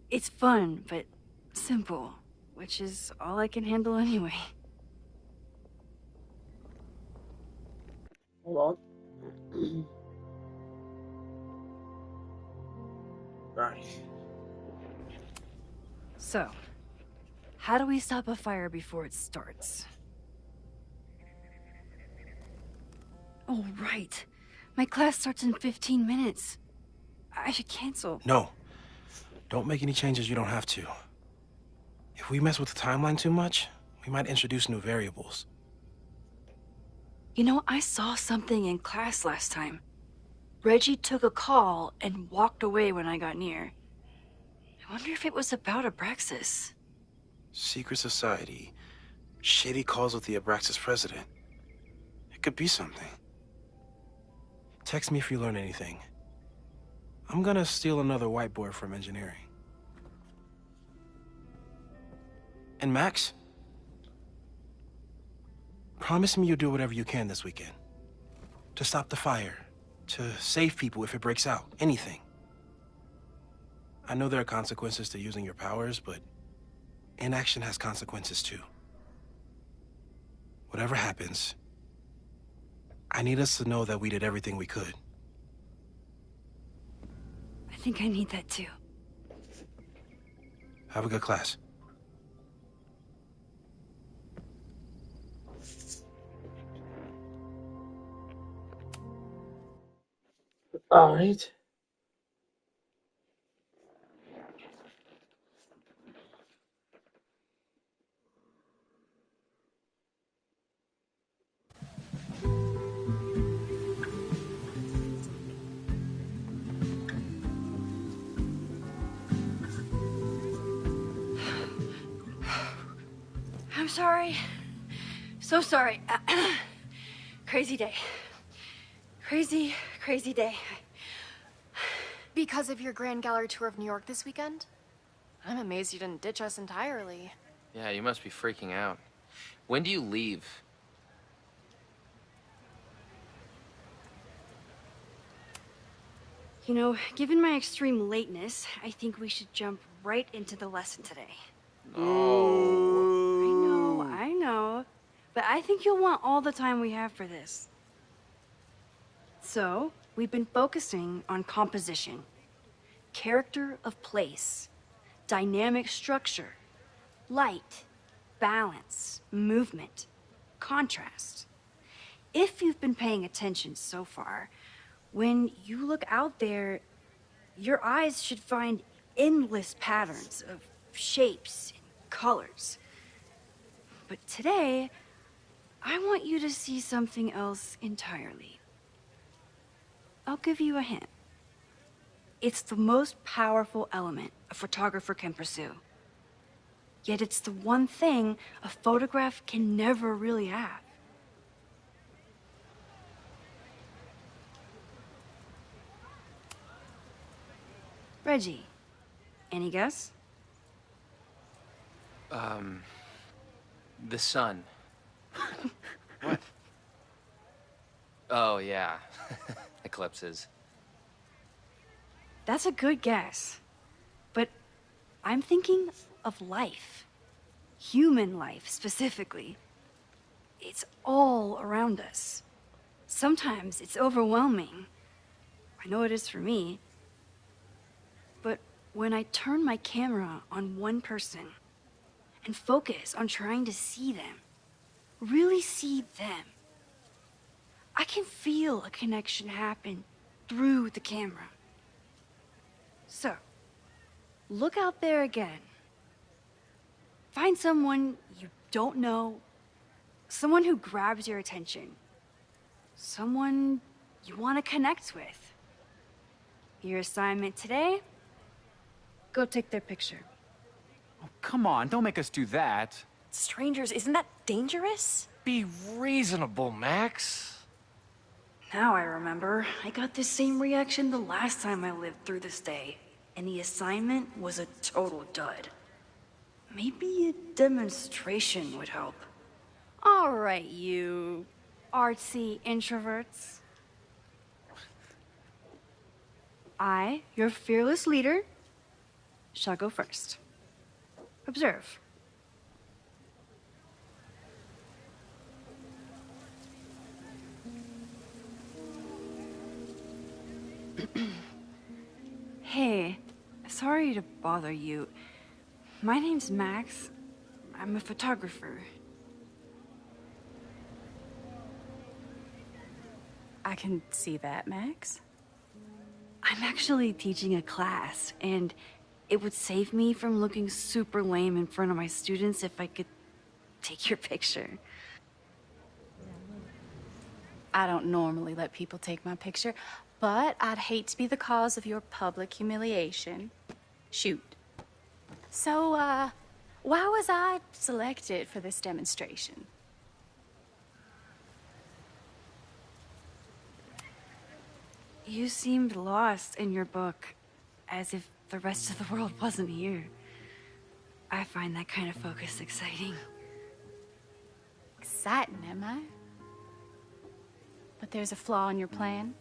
It's fun, but simple, which is all I can handle anyway. Hold on. Right. So, how do we stop a fire before it starts? Oh, right. My class starts in 15 minutes. I should cancel. No. Don't make any changes you don't have to. If we mess with the timeline too much, we might introduce new variables. You know, I saw something in class last time. Reggie took a call and walked away when I got near. I wonder if it was about Abraxas. Secret society. Shady calls with the Abraxas president. It could be something. Text me if you learn anything. I'm gonna steal another whiteboard from engineering. And Max? Promise me you'll do whatever you can this weekend. To stop the fire. To save people if it breaks out. Anything. I know there are consequences to using your powers, but inaction has consequences too. Whatever happens, I need us to know that we did everything we could. I think I need that too. Have a good class. All right. I'm sorry. So sorry. Crazy day. Crazy, crazy day. Because of your Grand Gallery tour of New York this weekend? I'm amazed you didn't ditch us entirely. Yeah, you must be freaking out. When do you leave? You know, given my extreme lateness, I think we should jump right into the lesson today. No. I know. But I think you'll want all the time we have for this. So, we've been focusing on composition, character of place, dynamic structure, light, balance, movement, contrast. If you've been paying attention so far, when you look out there, your eyes should find endless patterns of shapes and colors. But today, I want you to see something else entirely. I'll give you a hint. It's the most powerful element a photographer can pursue. Yet it's the one thing a photograph can never really have. Reggie, any guess? The sun. What? Oh, yeah. Eclipses. That's a good guess. But I'm thinking of life. Human life, specifically. It's all around us. Sometimes it's overwhelming. I know it is for me. But when I turn my camera on one person and focus on trying to see them, really see them, I can feel a connection happen through the camera. So, look out there again. Find someone you don't know, someone who grabs your attention, someone you want to connect with. Your assignment today? Go take their picture. Oh, come on, don't make us do that. Strangers, isn't that dangerous? Be reasonable, Max. Now I remember. I got the same reaction the last time I lived through this day, and the assignment was a total dud. Maybe a demonstration would help. All right, you artsy introverts. I, your fearless leader, shall go first. Observe. Hey, sorry to bother you. My name's Max. I'm a photographer. I can see that, Max. I'm actually teaching a class, and it would save me from looking super lame in front of my students if I could take your picture. I don't normally let people take my picture, but I'd hate to be the cause of your public humiliation. Shoot. So, why was I selected for this demonstration? You seemed lost in your book, as if the rest of the world wasn't here. I find that kind of focus exciting. Exciting, am I? But there's a flaw in your plan.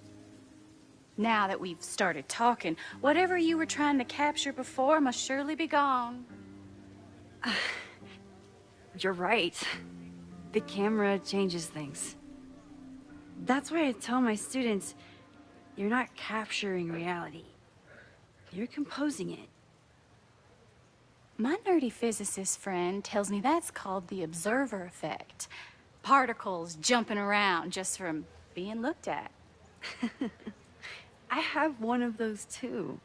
Now that we've started talking, whatever you were trying to capture before must surely be gone. You're right. The camera changes things. That's why I tell my students, you're not capturing reality. You're composing it. My nerdy physicist friend tells me that's called the observer effect. Particles jumping around just from being looked at. I have one of those too.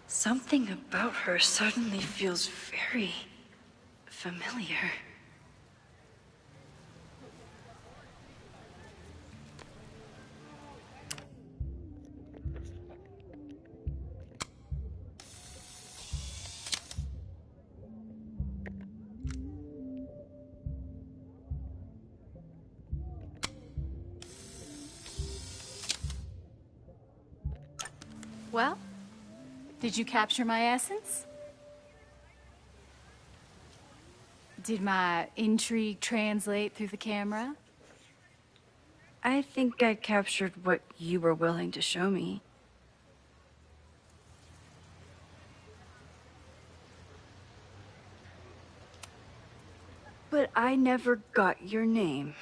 Something about her suddenly feels very familiar. Well, did you capture my essence? Did my intrigue translate through the camera? I think I captured what you were willing to show me. But I never got your name.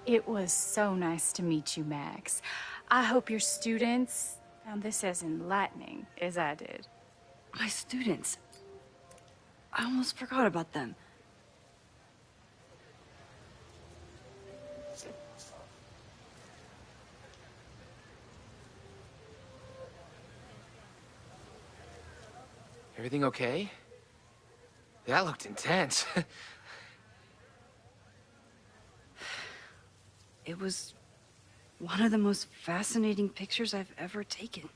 It was so nice to meet you, Max. I hope your students found this as enlightening as I did. My students. I almost forgot about them. Everything okay? That looked intense. It was one of the most fascinating pictures I've ever taken.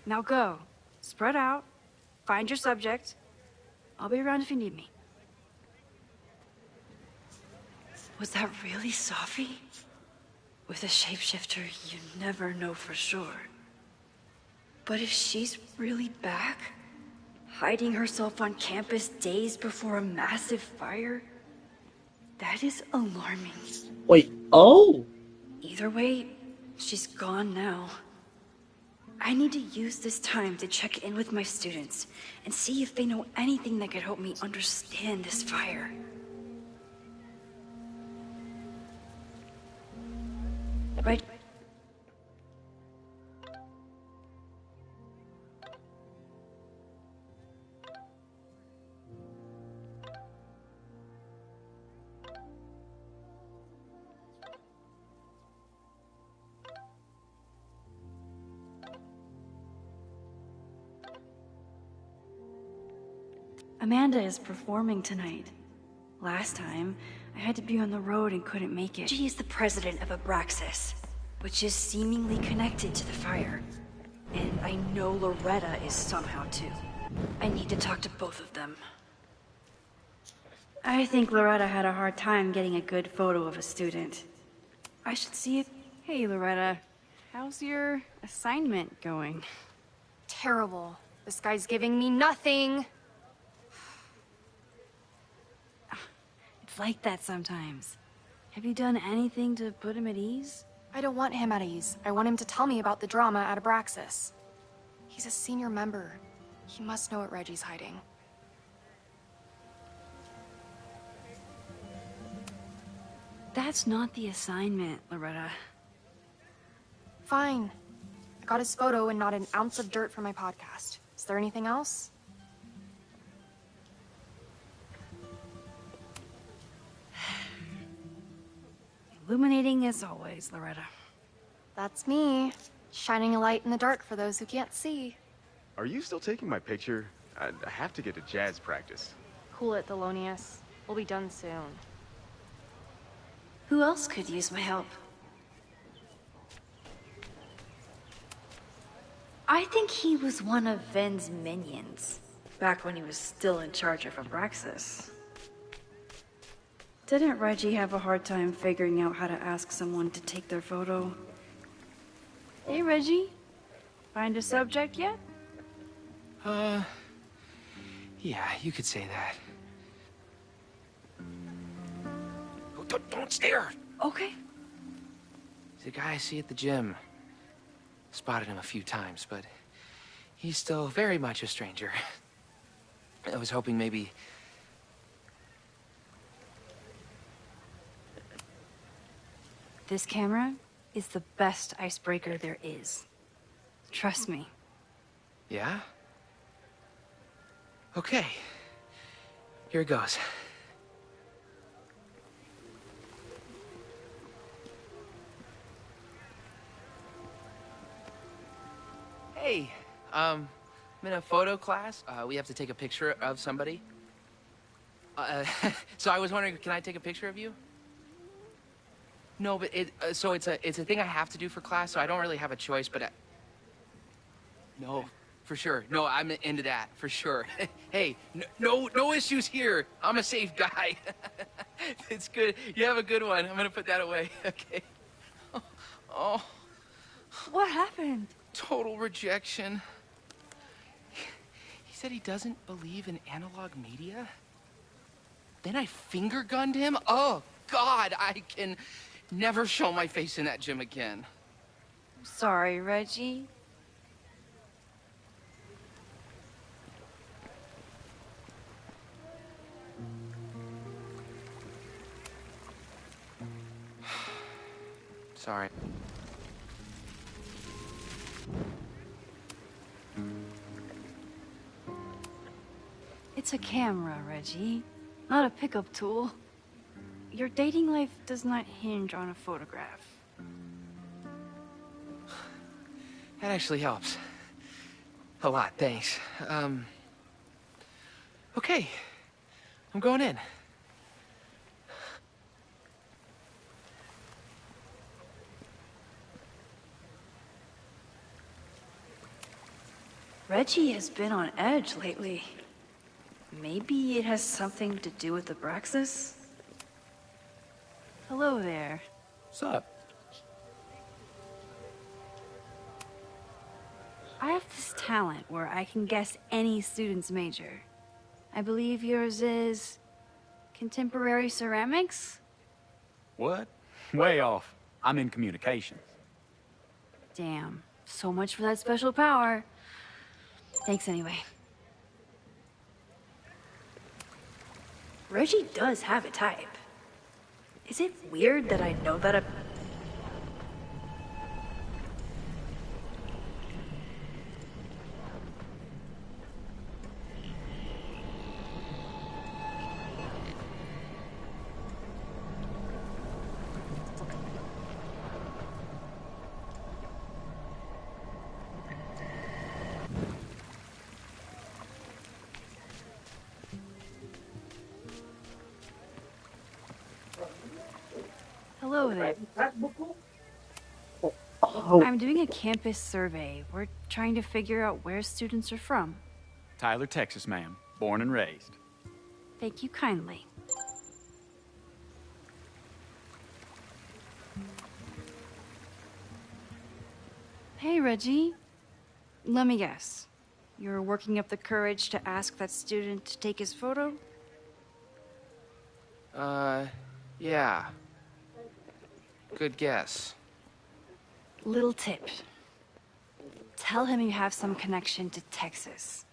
Now go. Spread out. Find your subject. I'll be around if you need me. Was that really Safi? With a shapeshifter, you never know for sure. But if she's really back, hiding herself on campus days before a massive fire, That is alarming. Wait, oh! Either way, she's gone now. I need to use this time to check in with my students and see if they know anything that could help me understand this fire. Right. Amanda is performing tonight. Last time, I had to be on the road and couldn't make it. She is the president of Abraxas, which is seemingly connected to the fire. And I know Loretta is somehow too. I need to talk to both of them. I think Loretta had a hard time getting a good photo of a student. I should see if... Hey, Loretta. How's your assignment going? Terrible. This guy's giving me nothing. It's like that sometimes. Have you done anything to put him at ease? I don't want him at ease. I want him to tell me about the drama at Abraxas. He's a senior member. He must know what Reggie's hiding. That's not the assignment, Loretta. Fine. I got his photo and not an ounce of dirt for my podcast. Is there anything else? Illuminating as always, Loretta. That's me. Shining a light in the dark for those who can't see. Are you still taking my picture? I have to get to jazz practice. Cool it, Thelonious. We'll be done soon. Who else could use my help? I think he was one of Ven's minions, back when he was still in charge of Abraxas. Didn't Reggie have a hard time figuring out how to ask someone to take their photo? Hey, Reggie. Find a subject yet? Yeah, you could say that. Oh, don't stare! Okay. He's a guy I see at the gym. Spotted him a few times, but he's still very much a stranger. I was hoping maybe... This camera is the best icebreaker there is. Trust me. Yeah? Okay. Here it goes. Hey, I'm in a photo class. We have to take a picture of somebody. So I was wondering, can I take a picture of you? No, but it's a thing I have to do for class, so I don't really have a choice, but no, for sure. No, I'm into that, for sure. Hey, no issues here. I'm a safe guy. It's good. You have a good one. I'm gonna put that away. Okay. Oh. What happened? Total rejection. He said he doesn't believe in analog media. Then I finger gunned him. Oh, God, I can never show my face in that gym again. Sorry, Reggie. Sorry. It's a camera, Reggie, not a pickup tool. Your dating life does not hinge on a photograph. That actually helps. A lot, thanks. Okay. I'm going in. Reggie has been on edge lately. Maybe it has something to do with Abraxas? Hello there. What's up? I have this talent where I can guess any student's major. I believe yours is... Contemporary ceramics? What? Way off. I'm in communications. Damn. So much for that special power. Thanks anyway. Reggie does have a type. Is it weird that I know that Hello there. Oh. I'm doing a campus survey. We're trying to figure out where students are from. Tyler, Texas, ma'am. Born and raised. Thank you kindly. Hey, Reggie. Let me guess. You're working up the courage to ask that student to take his photo? Yeah. Good guess. Little tip. Tell him you have some connection to Texas.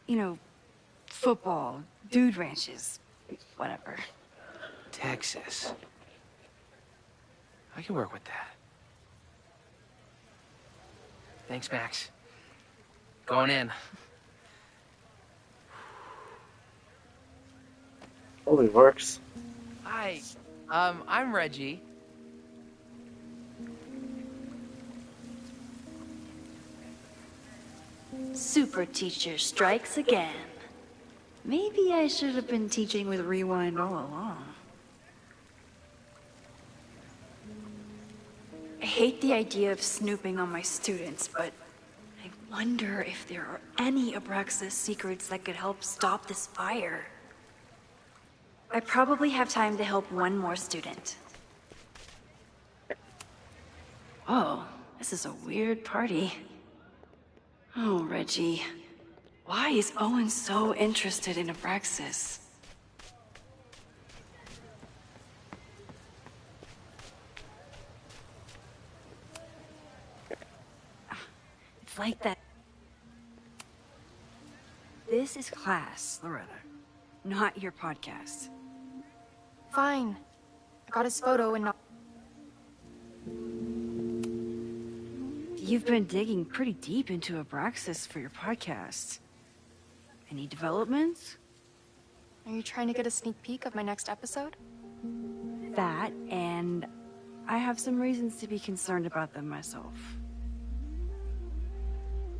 You know, football, dude ranches, whatever. Texas. I can work with that. Thanks, Max. Going in. Oh, it works. Hi. I'm Reggie. Super teacher strikes again. Maybe I should have been teaching with Rewind all along. I hate the idea of snooping on my students, but I wonder if there are any Abraxas secrets that could help stop this fire. I probably have time to help one more student. Oh, this is a weird party. Oh, Reggie. Why is Owen so interested in Abraxas? It's like that. This is class, Loretta. Not your podcast. Fine. I got his photo and not. You've been digging pretty deep into Abraxas for your podcast. Any developments? Are you trying to get a sneak peek of my next episode? That, and I have some reasons to be concerned about them myself.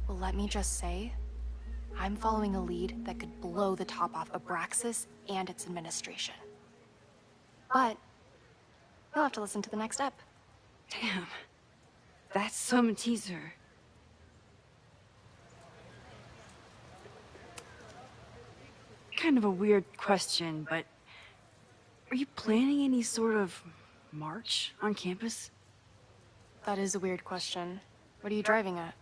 Well, let me just say, I'm following a lead that could blow the top off Abraxas and its administration. But you'll have to listen to the next ep. Damn. That's some teaser. Kind of a weird question, but are you planning any sort of march on campus? That is a weird question. What are you driving at?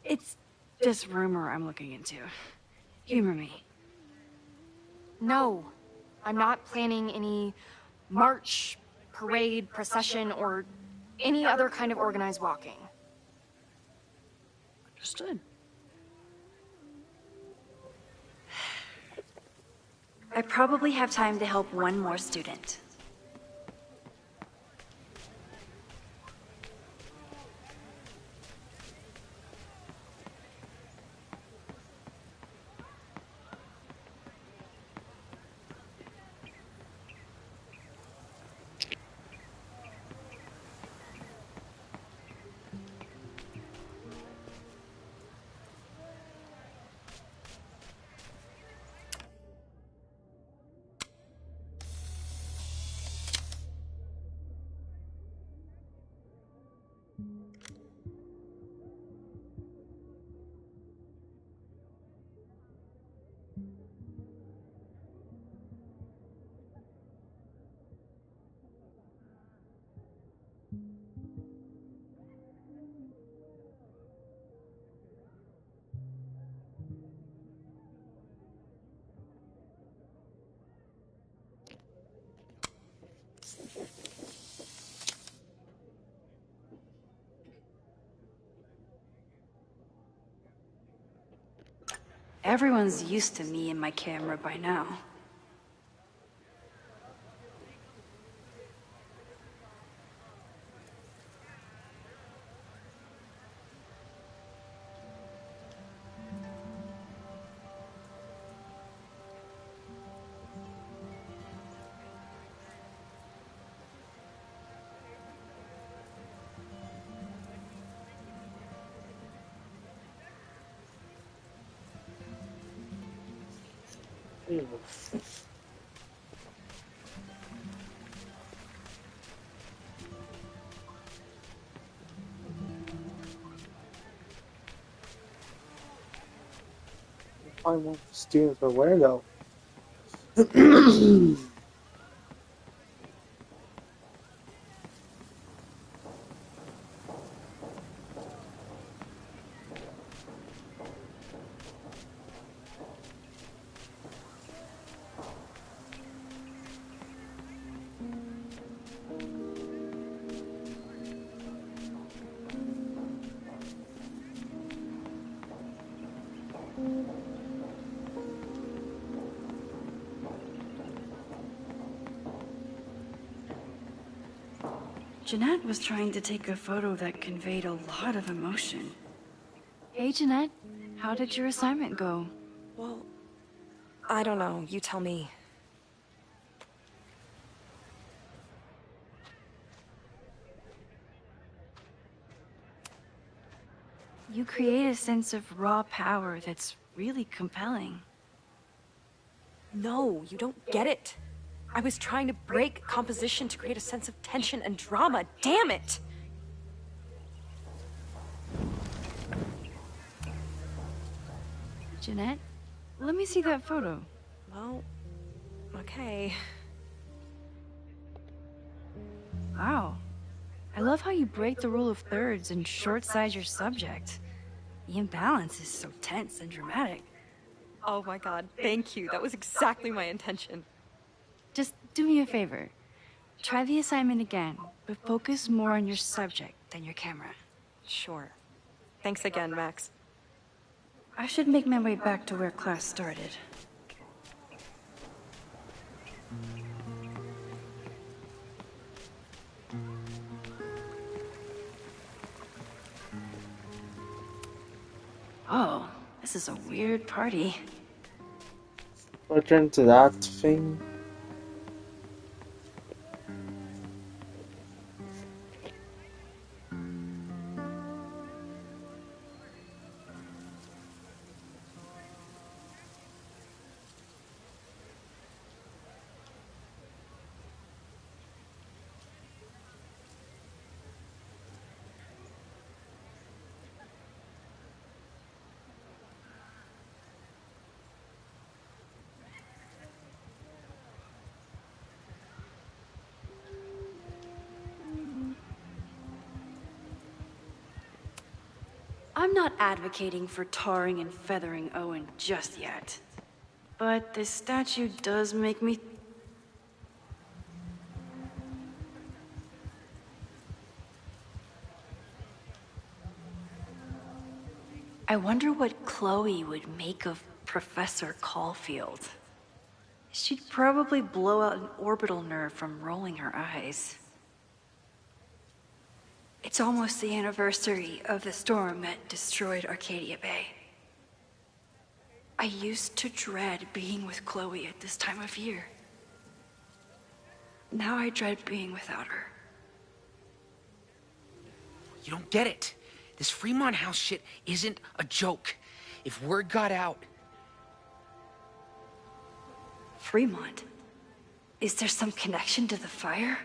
It's just rumor I'm looking into. Humor me. No, I'm not planning any march, parade, procession, or any other kind of organized walking. Understood. I probably have time to help one more student. Everyone's used to me and my camera by now. Find more students, but where though? Jeanette was trying to take a photo that conveyed a lot of emotion. Hey, Jeanette. How did your assignment go? Well, I don't know. You tell me. You create a sense of raw power that's really compelling. No, you don't get it. I was trying to break composition to create a sense of tension and drama. Damn it! Jeanette, let me see that photo. Well, okay. Wow. I love how you break the rule of thirds and short-size your subject. The imbalance is so tense and dramatic. Oh my god, thank you. That was exactly my intention. Just do me a favor. Try the assignment again, but focus more on your subject than your camera. Sure. Thanks again, Max. I should make my way back to where class started. Oh, this is a weird party. Look into that thing. I'm not advocating for tarring and feathering Owen just yet. But this statue does make me... I wonder what Chloe would make of Professor Caulfield. She'd probably blow out an orbital nerve from rolling her eyes. It's almost the anniversary of the storm that destroyed Arcadia Bay. I used to dread being with Chloe at this time of year. Now I dread being without her. You don't get it. This Fremont House shit isn't a joke. If word got out... Fremont? Is there some connection to the fire?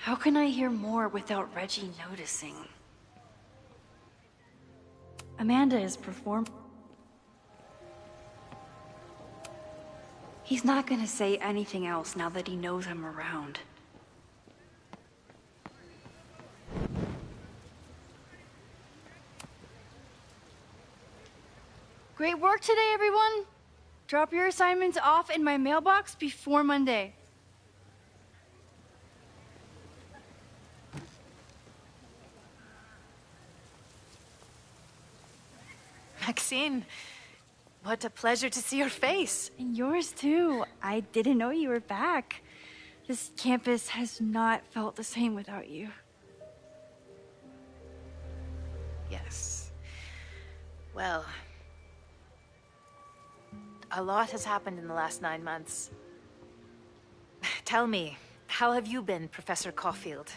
How can I hear more without Reggie noticing? Amanda is performing. He's not gonna say anything else now that he knows I'm around. Great work today, everyone! Drop your assignments off in my mailbox before Monday. Maxine, what a pleasure to see your face. And yours too. I didn't know you were back. This campus has not felt the same without you. Yes. Well, a lot has happened in the last 9 months. Tell me, how have you been, Professor Caulfield?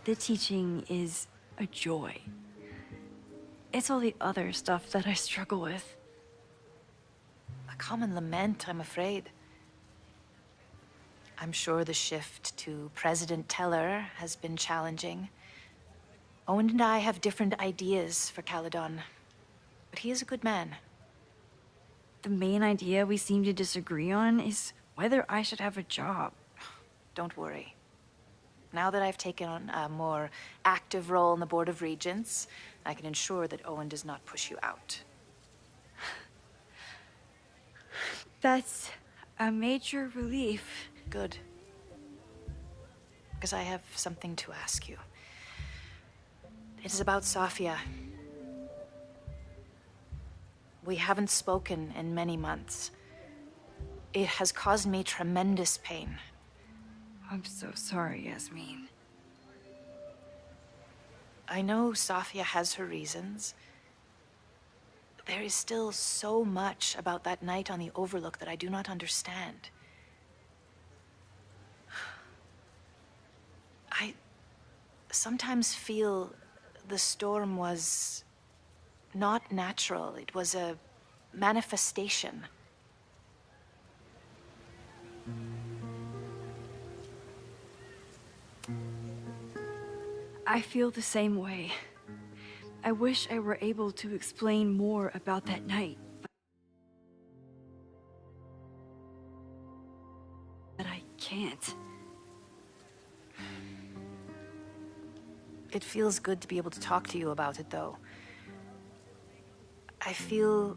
The teaching is a joy. It's all the other stuff that I struggle with. A common lament, I'm afraid. I'm sure the shift to President Teller has been challenging. Owen and I have different ideas for Caledon, but he is a good man. The main idea we seem to disagree on is whether I should have a job. Don't worry. Now that I've taken on a more active role in the Board of Regents, I can ensure that Owen does not push you out. That's a major relief. Good. Because I have something to ask you. It is about Safia. We haven't spoken in many months. It has caused me tremendous pain. I'm so sorry, Yasmin. I know Safia has her reasons. There is still so much about that night on the Overlook that I do not understand. I sometimes feel the storm was not natural. It was a manifestation. I feel the same way. I wish I were able to explain more about that night, but I can't. It feels good to be able to talk to you about it, though. I feel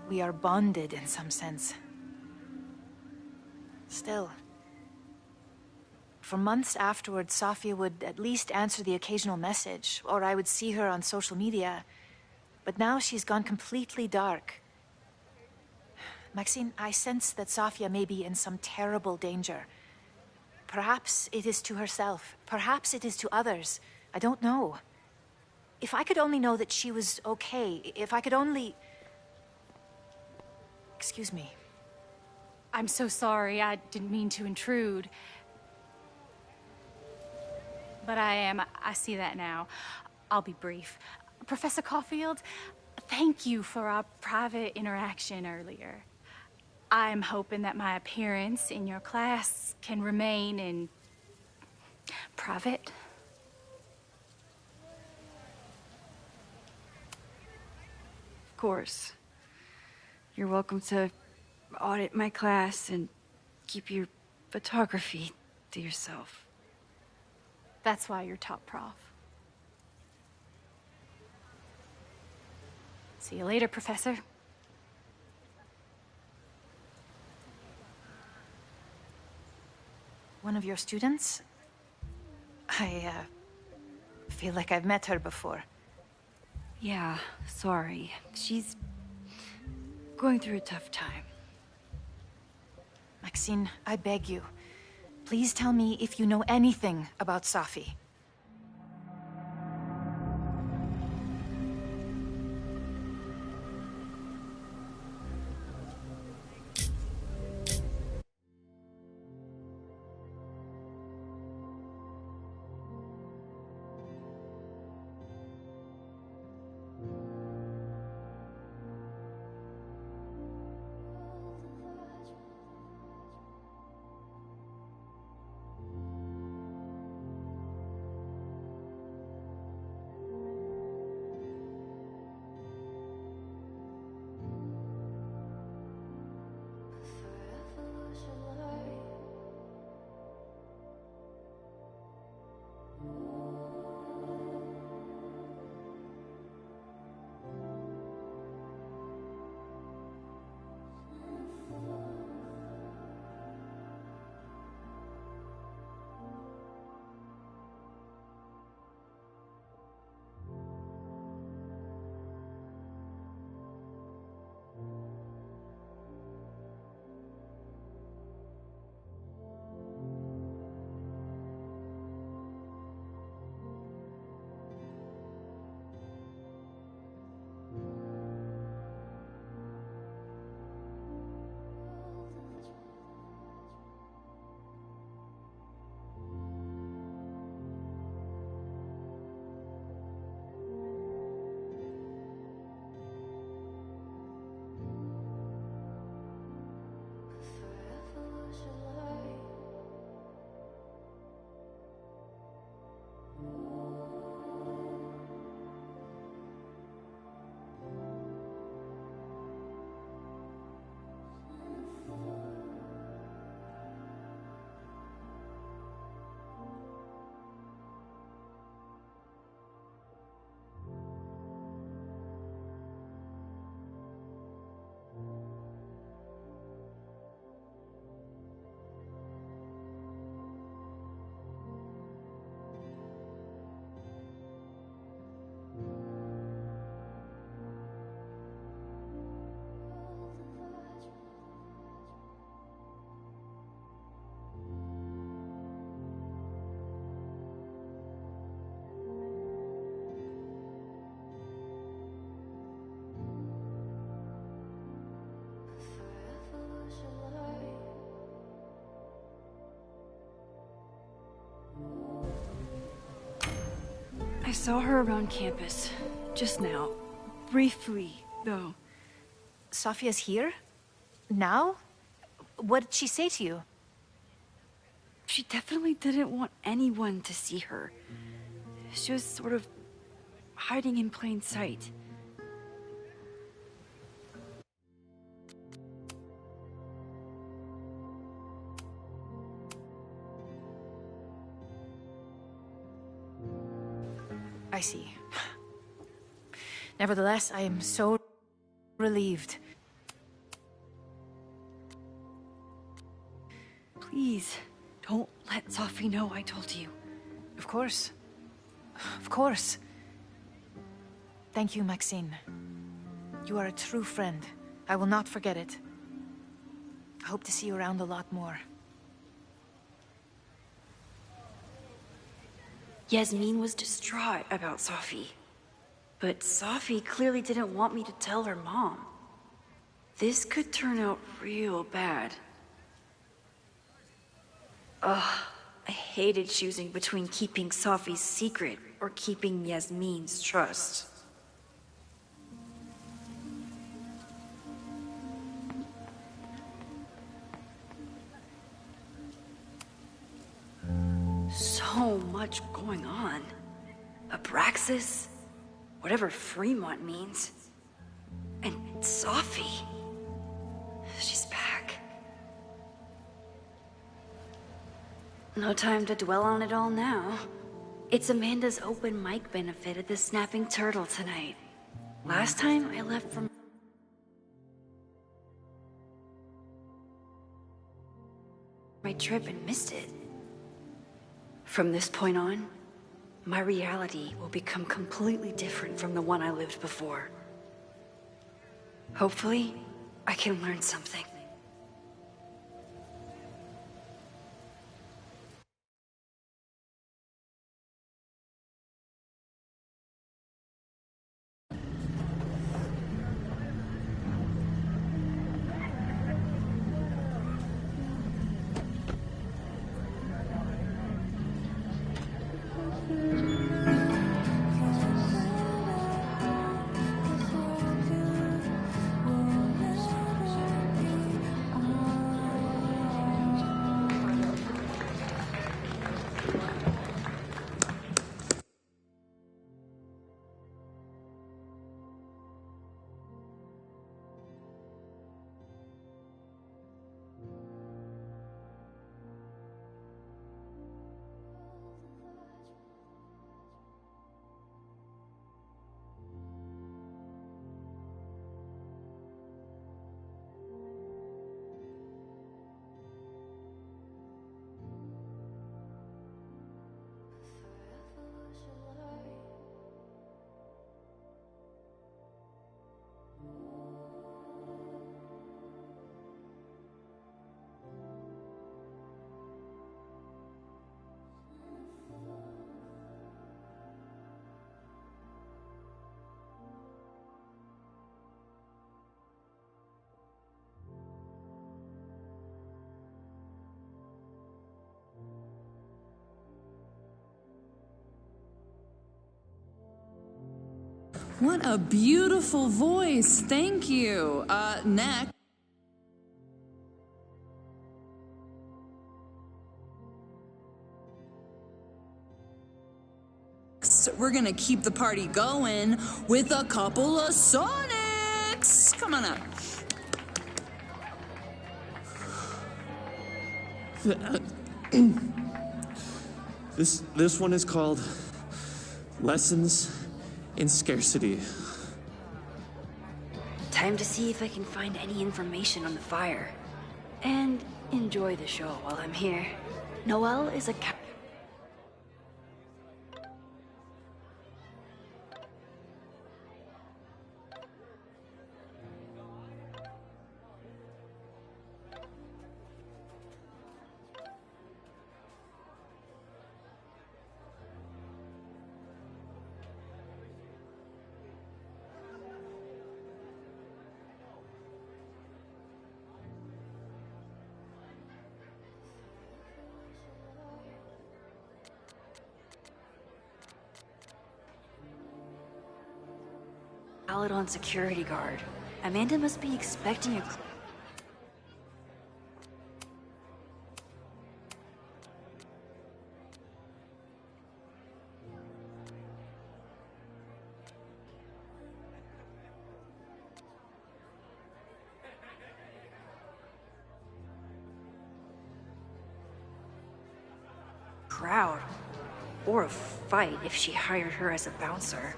we are bonded in some sense. Still, for months afterwards, Safia would at least answer the occasional message, or I would see her on social media. But now she's gone completely dark. Maxine, I sense that Safia may be in some terrible danger. Perhaps it is to herself. Perhaps it is to others. I don't know. If I could only know that she was okay, if I could only... Excuse me. I'm so sorry. I didn't mean to intrude. But I see that now. I'll be brief. Professor Caulfield, thank you for our private interaction earlier. I'm hoping that my appearance in your class can remain in private. Of course. You're welcome to audit my class and keep your photography to yourself. That's why you're top prof. See you later, Professor. One of your students? I feel like I've met her before. Yeah, sorry. She's going through a tough time. Maxine, I beg you. Please tell me if you know anything about Safi. I saw her around campus. Just now. Briefly, though. Sophia's here? Now? What did she say to you? She definitely didn't want anyone to see her. She was sort of hiding in plain sight. I see. Nevertheless, I am so relieved. Please, don't let Sophie know I told you. Of course. Of course. Thank you, Maxine. You are a true friend. I will not forget it. I hope to see you around a lot more. Yasmin was distraught about Sophie. But Sophie clearly didn't want me to tell her mom. This could turn out real bad. Ugh, I hated choosing between keeping Sophie's secret or keeping Yasmin's trust. So much going on. Abraxas, whatever Fremont means, and Sophie. She's back. No time to dwell on it all now. It's Amanda's open mic benefit at the Snapping Turtle tonight. Last time I left from my trip and missed it. From this point on, my reality will become completely different from the one I lived before. Hopefully, I can learn something. What a beautiful voice. Thank you. Next. We're gonna keep the party going with a couple of Sonics. Come on up. This one is called Lessons in Scarcity. Time to see if I can find any information on the fire. And enjoy the show while I'm here. Noelle is a Caledon security guard. Amanda must be expecting a... crowd. Or a fight if she hired her as a bouncer.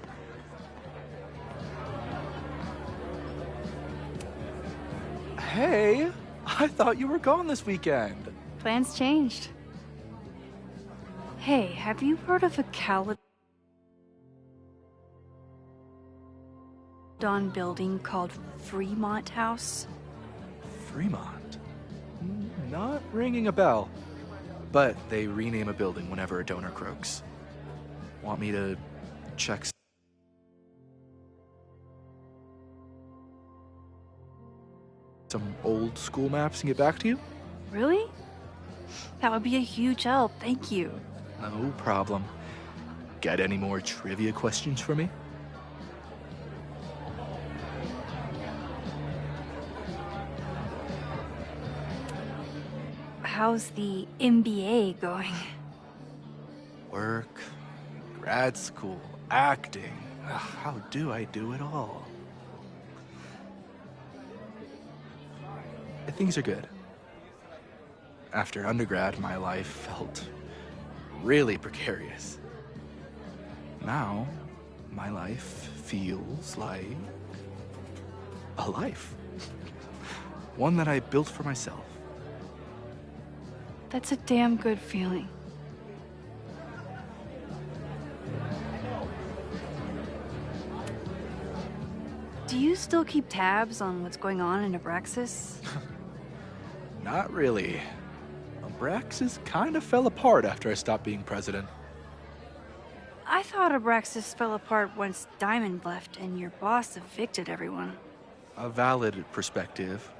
Hey, I thought you were gone this weekend. Plans changed. Hey, have you heard of a Caledon building called Fremont House? Fremont? Not ringing a bell. But they rename a building whenever a donor croaks. Want me to check some old school maps and get back to you? Really? That would be a huge help, thank you. No problem. Got any more trivia questions for me? How's the MBA going? Work, grad school, acting. Ugh, how do I do it all? Things are good. After undergrad, my life felt really precarious. Now, my life feels like a life. One that I built for myself. That's a damn good feeling. Do you still keep tabs on what's going on in Abraxas? Not really. Abraxas kind of fell apart after I stopped being president. I thought Abraxas fell apart once Diamond left and your boss evicted everyone. A valid perspective,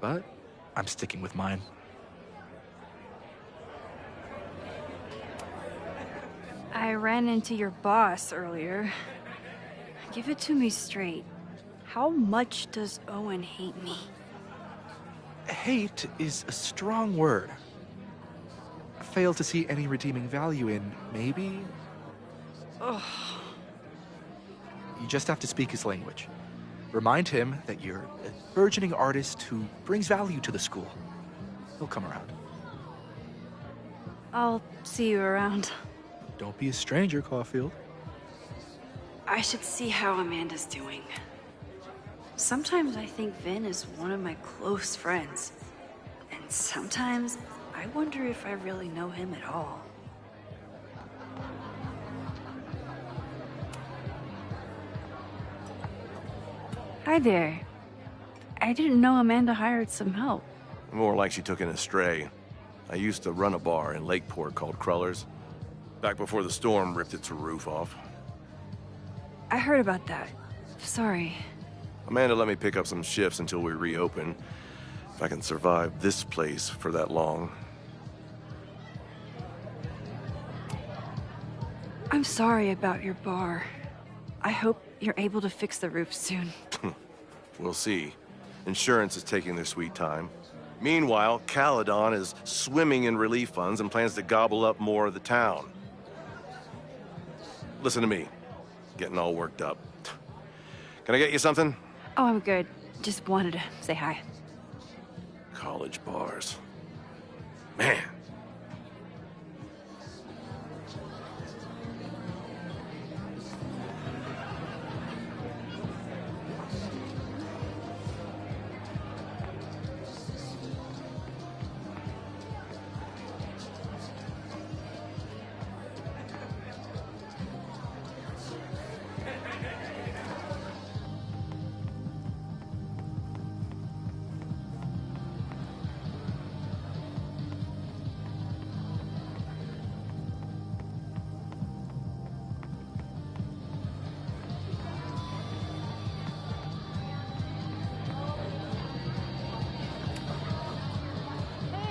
but I'm sticking with mine. I ran into your boss earlier. Give it to me straight. How much does Owen hate me? Hate is a strong word. Fail to see any redeeming value in, maybe? Ugh. You just have to speak his language. Remind him that you're a burgeoning artist who brings value to the school. He'll come around. I'll see you around. Don't be a stranger, Caulfield. I should see how Amanda's doing. Sometimes I think Vin is one of my close friends. And sometimes I wonder if I really know him at all. Hi there. I didn't know Amanda hired some help. More like she took in a stray. I used to run a bar in Lakeport called Crullers. Back before the storm ripped its roof off. I heard about that. Sorry. Amanda let me pick up some shifts until we reopen. If I can survive this place for that long. I'm sorry about your bar. I hope you're able to fix the roof soon. We'll see. Insurance is taking their sweet time. Meanwhile, Caledon is swimming in relief funds and plans to gobble up more of the town. Listen to me. Getting all worked up. Can I get you something? Oh, I'm good. Just wanted to say hi. College bars. Man.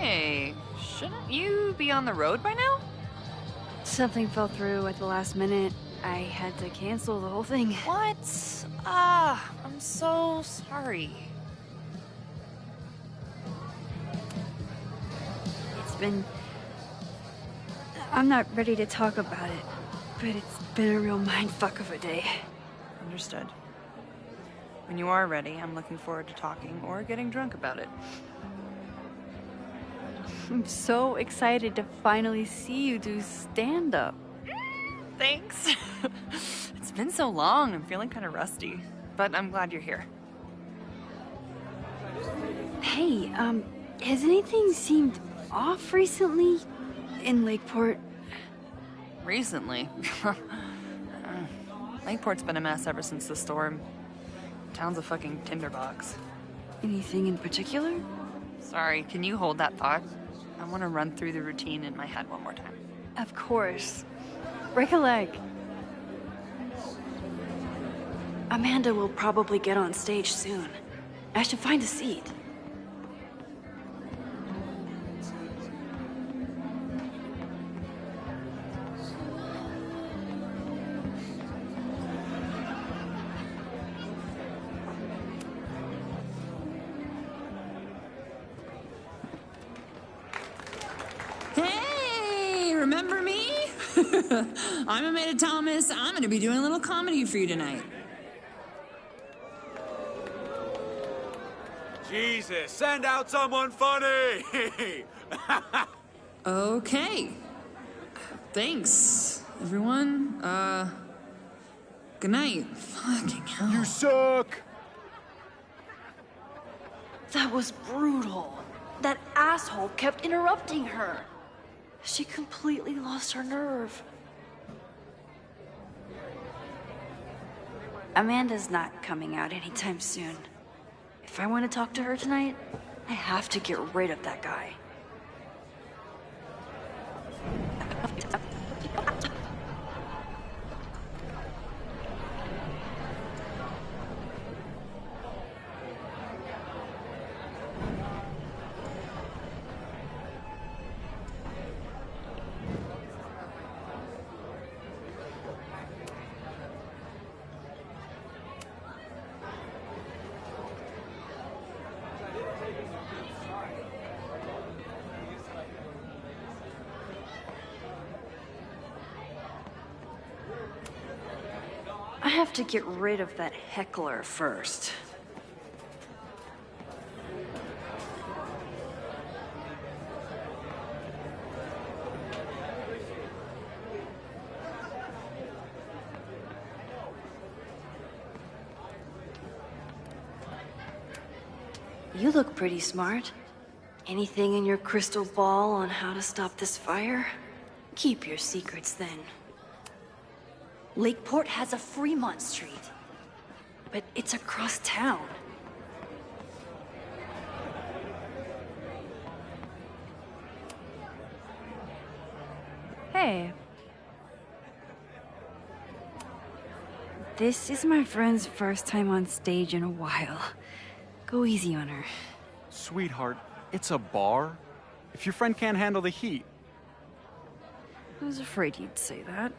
Hey, shouldn't you be on the road by now? Something fell through at the last minute. I had to cancel the whole thing. What? I'm so sorry. It's been... I'm not ready to talk about it, but it's been a real mindfuck of a day. Understood. When you are ready, I'm looking forward to talking or getting drunk about it. I'm so excited to finally see you do stand-up. Thanks. It's been so long, I'm feeling kind of rusty, but I'm glad you're here. Hey, has anything seemed off recently in Lakeport? Recently? Lakeport's been a mess ever since the storm. Town's a fucking tinderbox. Anything in particular? Sorry, can you hold that thought? I want to run through the routine in my head one more time. Of course. Break a leg. Amanda will probably get on stage soon. I should find a seat. Hey, remember me? I'm Amanda Thomas. I'm gonna be doing a little comedy for you tonight. Jesus, send out someone funny! Okay. Thanks, everyone. Good night. Fucking hell. You suck! That was brutal. That asshole kept interrupting her. She completely lost her nerve. Amanda's not coming out anytime soon. If I want to talk to her tonight, I have to get rid of that guy. I have to get rid of that heckler first. You look pretty smart. Anything in your crystal ball on how to stop this fire? Keep your secrets then. Lakeport has a Fremont Street, but it's across town. Hey. This is my friend's first time on stage in a while. Go easy on her. Sweetheart, it's a bar. If your friend can't handle the heat. I was afraid you'd say that.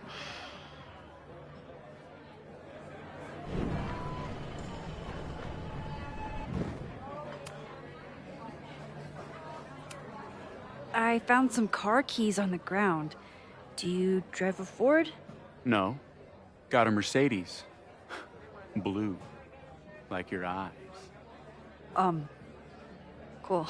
I found some car keys on the ground. Do you drive a Ford? No. Got a Mercedes. Blue. Like your eyes. Cool.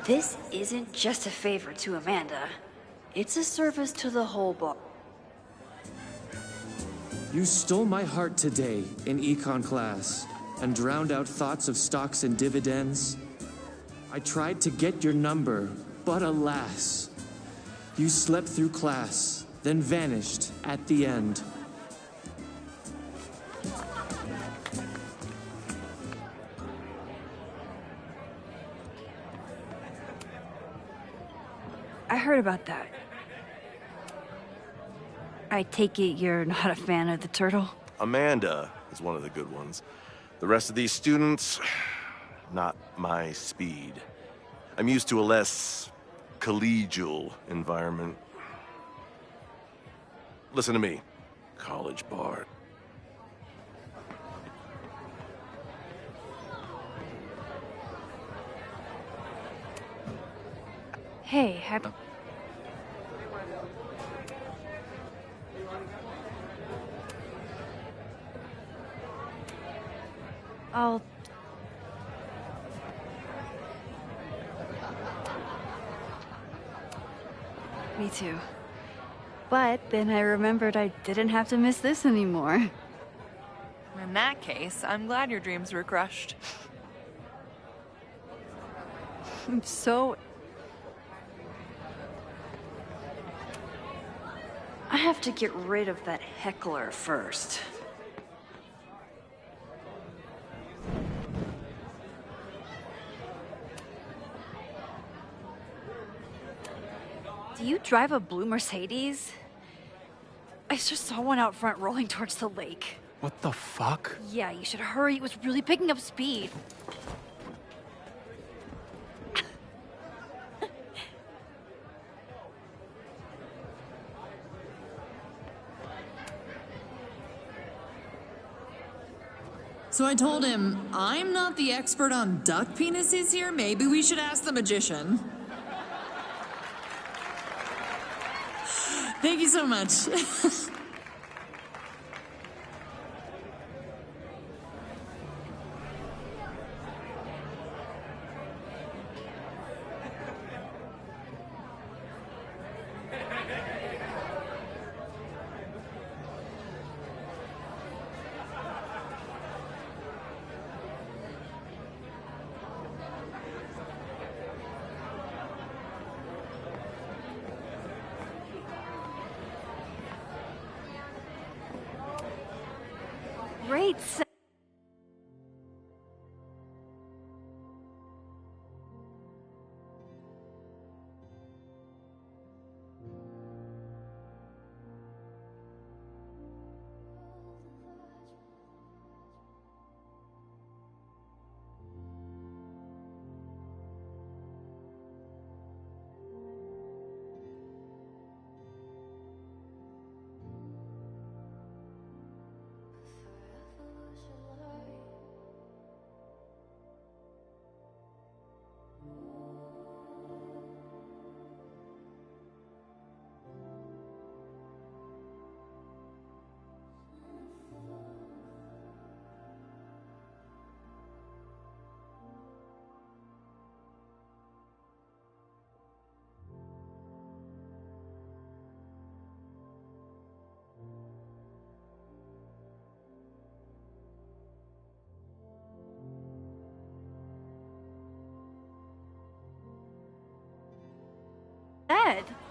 This isn't just a favor to Amanda. It's a service to the whole bar. You stole my heart today in econ class and drowned out thoughts of stocks and dividends. I tried to get your number, but alas, you slept through class, then vanished at the end. I heard about that. I take it you're not a fan of the turtle? Amanda is one of the good ones. The rest of these students, not my speed. I'm used to a less collegial environment. Listen to me, college bard. Hey, happy... I'll... Me too. But then I remembered I didn't have to miss this anymore. In that case, I'm glad your dreams were crushed. I'm so... I have to get rid of that heckler first. Do you drive a blue Mercedes? I just saw one out front rolling towards the lake. What the fuck? Yeah, you should hurry. It was really picking up speed. So I told him, I'm not the expert on duck penises here. Maybe we should ask the magician. Thank you so much. Great.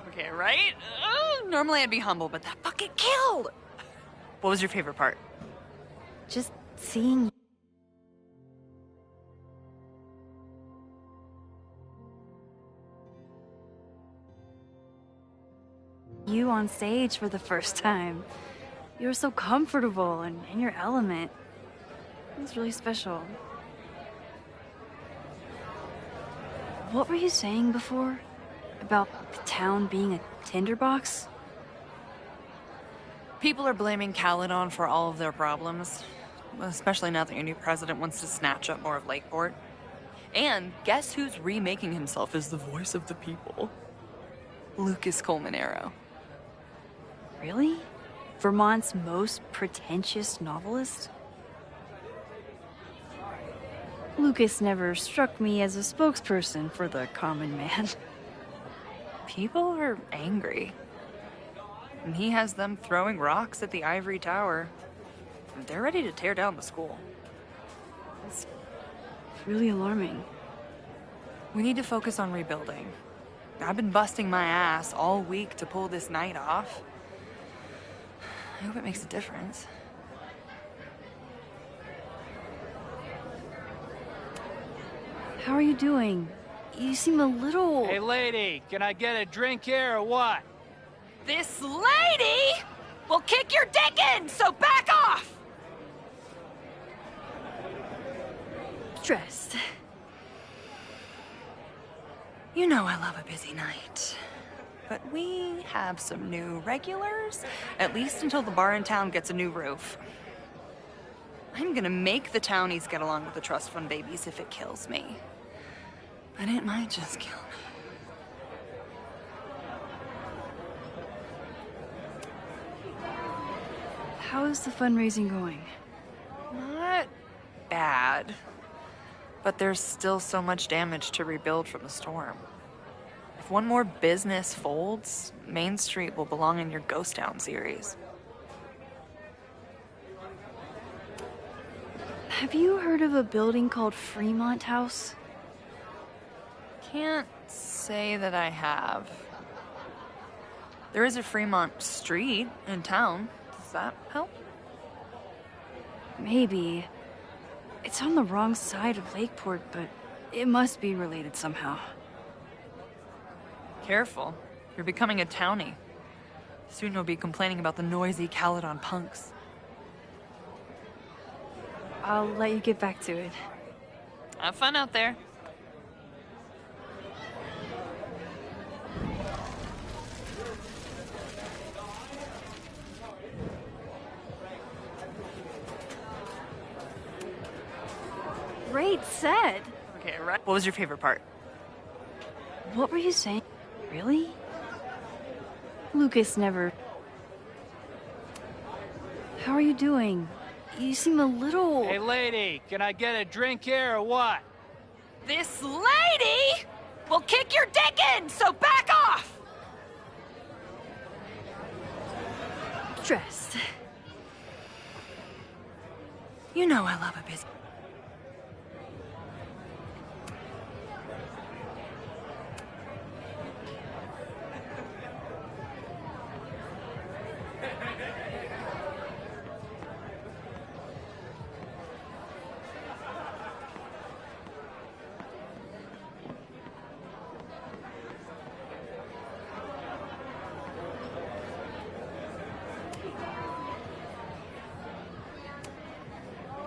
Okay, right? Normally I'd be humble, but that fucking killed! What was your favorite part? Just seeing you on stage for the first time. You were so comfortable and in your element. It was really special. What were you saying before? About the town being a tinderbox? People are blaming Caledon for all of their problems. Especially now that your new president wants to snatch up more of Lakeport. And guess who's remaking himself as the voice of the people? Lucas Colmenero. Really? Vermont's most pretentious novelist? Lucas never struck me as a spokesperson for the common man. People are angry. And he has them throwing rocks at the Ivory Tower. They're ready to tear down the school. It's really alarming. We need to focus on rebuilding. I've been busting my ass all week to pull this night off. I hope it makes a difference. How are you doing? You seem a little... Hey, lady, can I get a drink here or what? This lady will kick your dick in, so back off! Stressed. You know I love a busy night. But we have some new regulars, at least until the bar in town gets a new roof. I'm gonna make the townies get along with the trust fund babies if it kills me. But it might just kill me. How is the fundraising going? Not bad. But there's still so much damage to rebuild from the storm. If one more business folds, Main Street will belong in your Ghost Town series. Have you heard of a building called Fremont House? Can't say that I have. There is a Fremont Street in town. Does that help? Maybe. It's on the wrong side of Lakeport, but it must be related somehow. Careful. You're becoming a townie. Soon you'll be complaining about the noisy Caledon punks. I'll let you get back to it. Have fun out there. Great set. Okay, right. What was your favorite part? What were you saying? Really? Lucas never... How are you doing? You seem a little... Hey, lady, can I get a drink here or what? This lady will kick your dick in, so back off! Stressed. You know I love a busy...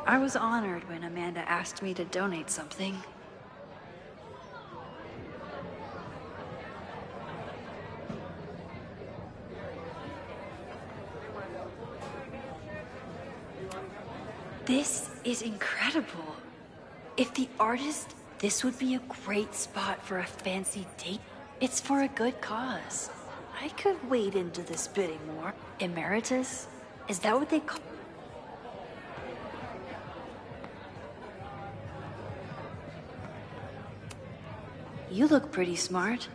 I was honored when Amanda asked me to donate something. This is incredible. If the artist, this would be a great spot for a fancy date. It's for a good cause. I could wade into this bidding more. Emeritus? Is that what they call... You look pretty smart.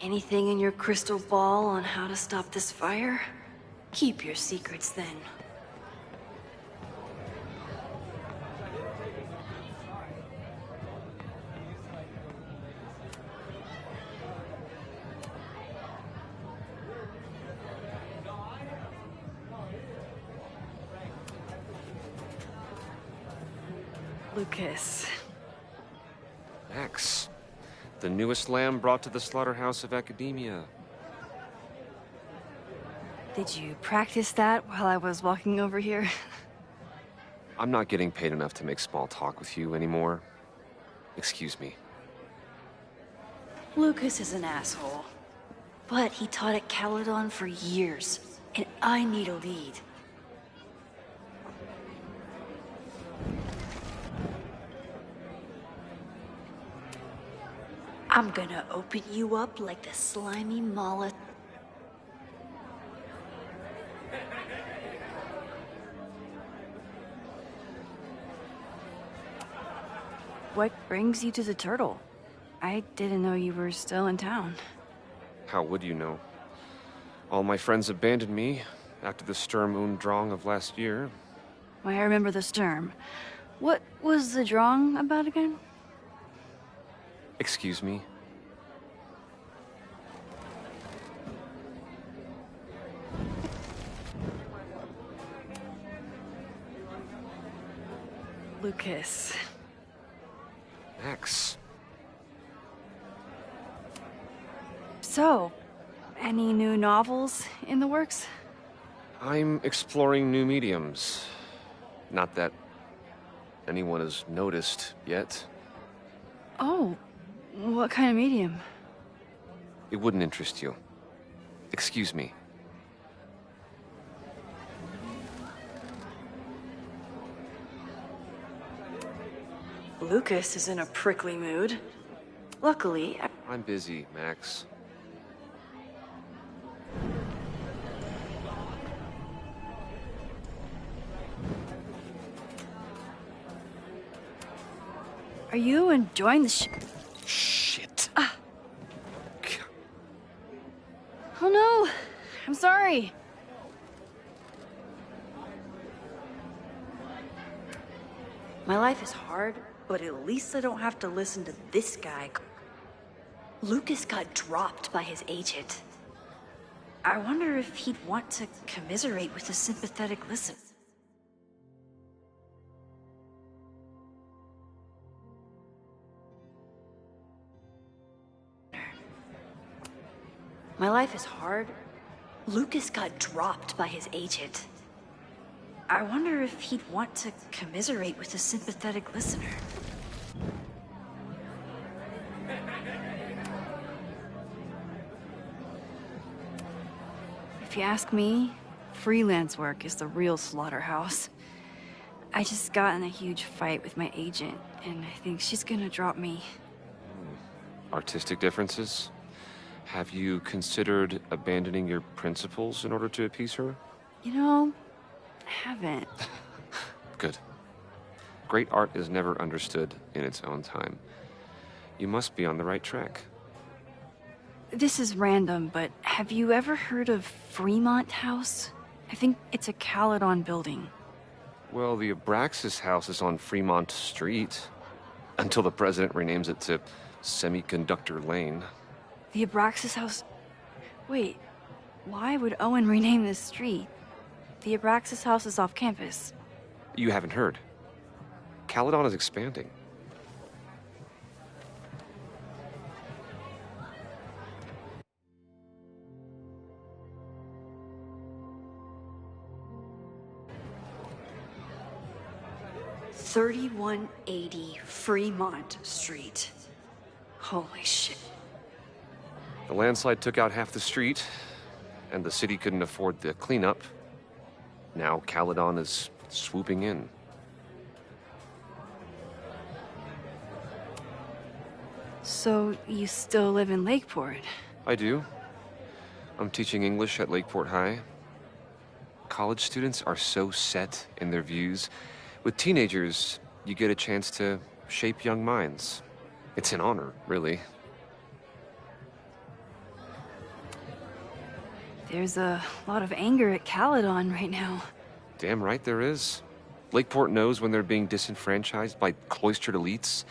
Anything in your crystal ball on how to stop this fire? Keep your secrets then. Lucas. Max. The newest lamb brought to the slaughterhouse of academia. Did you practice that while I was walking over here? I'm not getting paid enough to make small talk with you anymore. Excuse me. Lucas is an asshole. But he taught at Caledon for years, and I need a lead. I'm gonna open you up like the slimy mollusk. What brings you to the Turtle? I didn't know you were still in town. How would you know? All my friends abandoned me after the Sturm und Drang of last year. I remember the Sturm. What was the Drang about again? Excuse me? Lucas. Max. So, any new novels in the works? I'm exploring new mediums. Not that anyone has noticed yet. Oh, what kind of medium? It wouldn't interest you. Excuse me. Lucas is in a prickly mood. Luckily, I'm busy, Max. are you enjoying the Shit. Ah. Oh no, I'm sorry. My life is hard, but at least I don't have to listen to this guy. Lucas got dropped by his agent. I wonder if he'd want to commiserate with a sympathetic listener. My life is hard. Lucas got dropped by his agent. I wonder if he'd want to commiserate with a sympathetic listener. If you ask me, freelance work is the real slaughterhouse. I just got in a huge fight with my agent, and I think she's gonna drop me. Artistic differences? Have you considered abandoning your principles in order to appease her? You know, I haven't. Good. Great art is never understood in its own time. You must be on the right track. This is random, but have you ever heard of Fremont House? I think it's a Caledon building. Well, the Abraxas house is on Fremont Street. Until the president renames it to Semiconductor Lane. The Abraxas House... Wait, why would Owen rename this street? The Abraxas House is off campus. You haven't heard. Caledon is expanding. $3180 Fremont Street. Holy shit. The landslide took out half the street, and the city couldn't afford the cleanup. Now Caledon is swooping in. So, you still live in Lakeport? I do. I'm teaching English at Lakeport High. College students are so set in their views. With teenagers, you get a chance to shape young minds. It's an honor, really. There's a lot of anger at Caledon right now. Damn right there is. Lakeport knows when they're being disenfranchised by cloistered elites.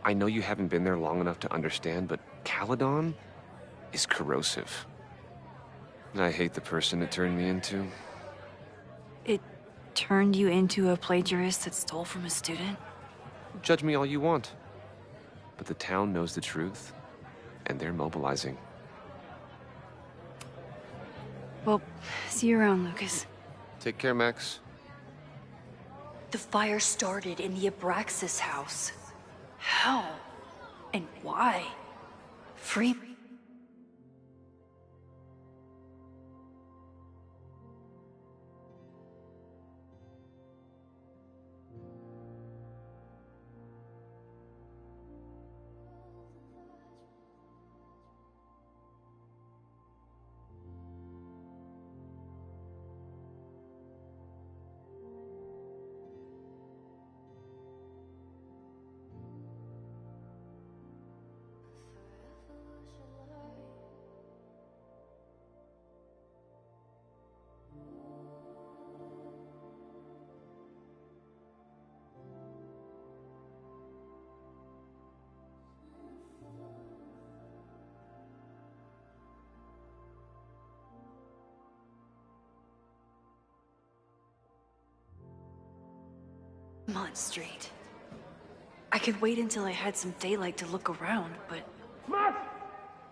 I know you haven't been there long enough to understand, but Caledon is corrosive. I hate the person it turned me into. It turned you into a plagiarist that stole from a student? Judge me all you want. But the town knows the truth, and they're mobilizing. Well, see you around, Lucas. Take care, Max. The fire started in the Abraxas house. How? And why? Free... Walnut Street. I could wait until I had some daylight to look around, but... Max!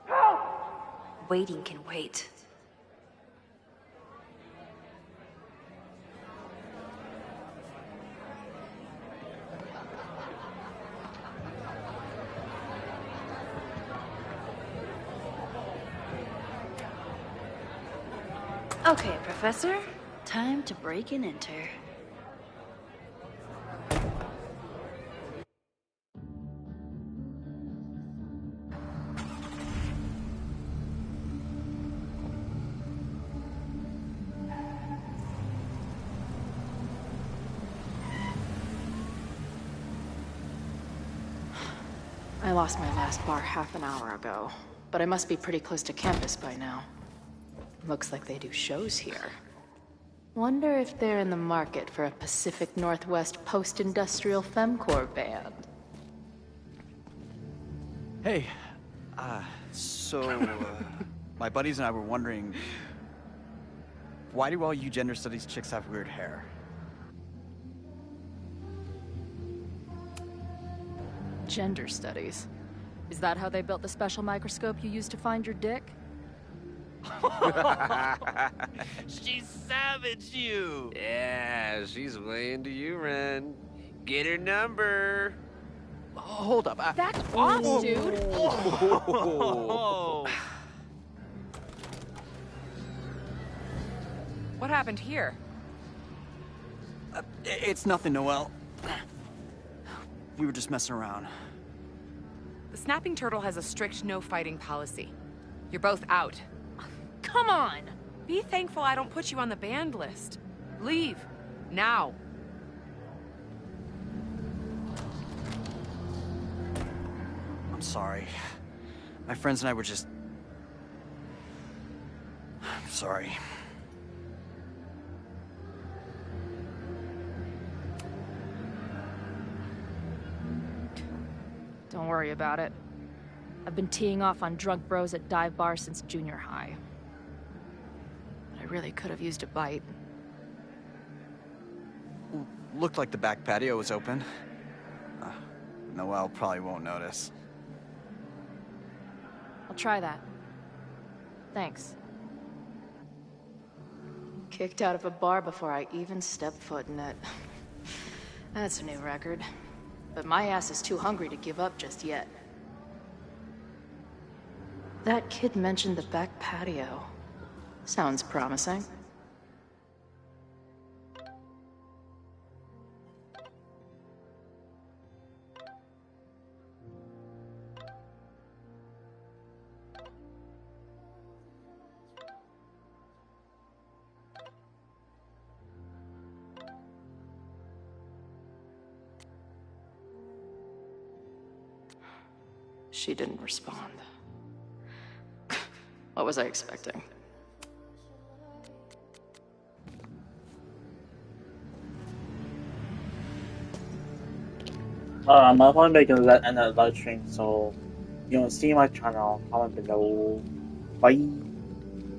Help! Waiting can wait. Okay, Professor. Time to break and enter. I lost my last bar half an hour ago, but I must be pretty close to campus by now. Looks like they do shows here. Wonder if they're in the market for a Pacific Northwest post-industrial femcore band. Hey, my buddies and I were wondering, why do all you gender studies chicks have weird hair? Gender studies. Is that how they built the special microscope you used to find your dick? She savaged you! Yeah, she's way into you, Ren. Get her number. Hold up. That's off, dude! What happened here? It's nothing, Noelle. We were just messing around. The Snapping Turtle has a strict no-fighting policy. You're both out. Come on! Be thankful I don't put you on the banned list. Leave. Now. I'm sorry. My friends and I were just... I'm sorry. Don't worry about it. I've been teeing off on drunk bros at dive bars since junior high. But I really could have used a bite. Looked like the back patio was open. Noelle probably won't notice. I'll try that. Thanks. Kicked out of a bar before I even stepped foot in it. That's a new record. But my ass is too hungry to give up just yet. That kid mentioned the back patio. Sounds promising. She didn't respond. What was I expecting? I'm probably making another live stream, so you know, see my channel, comment below. Bye.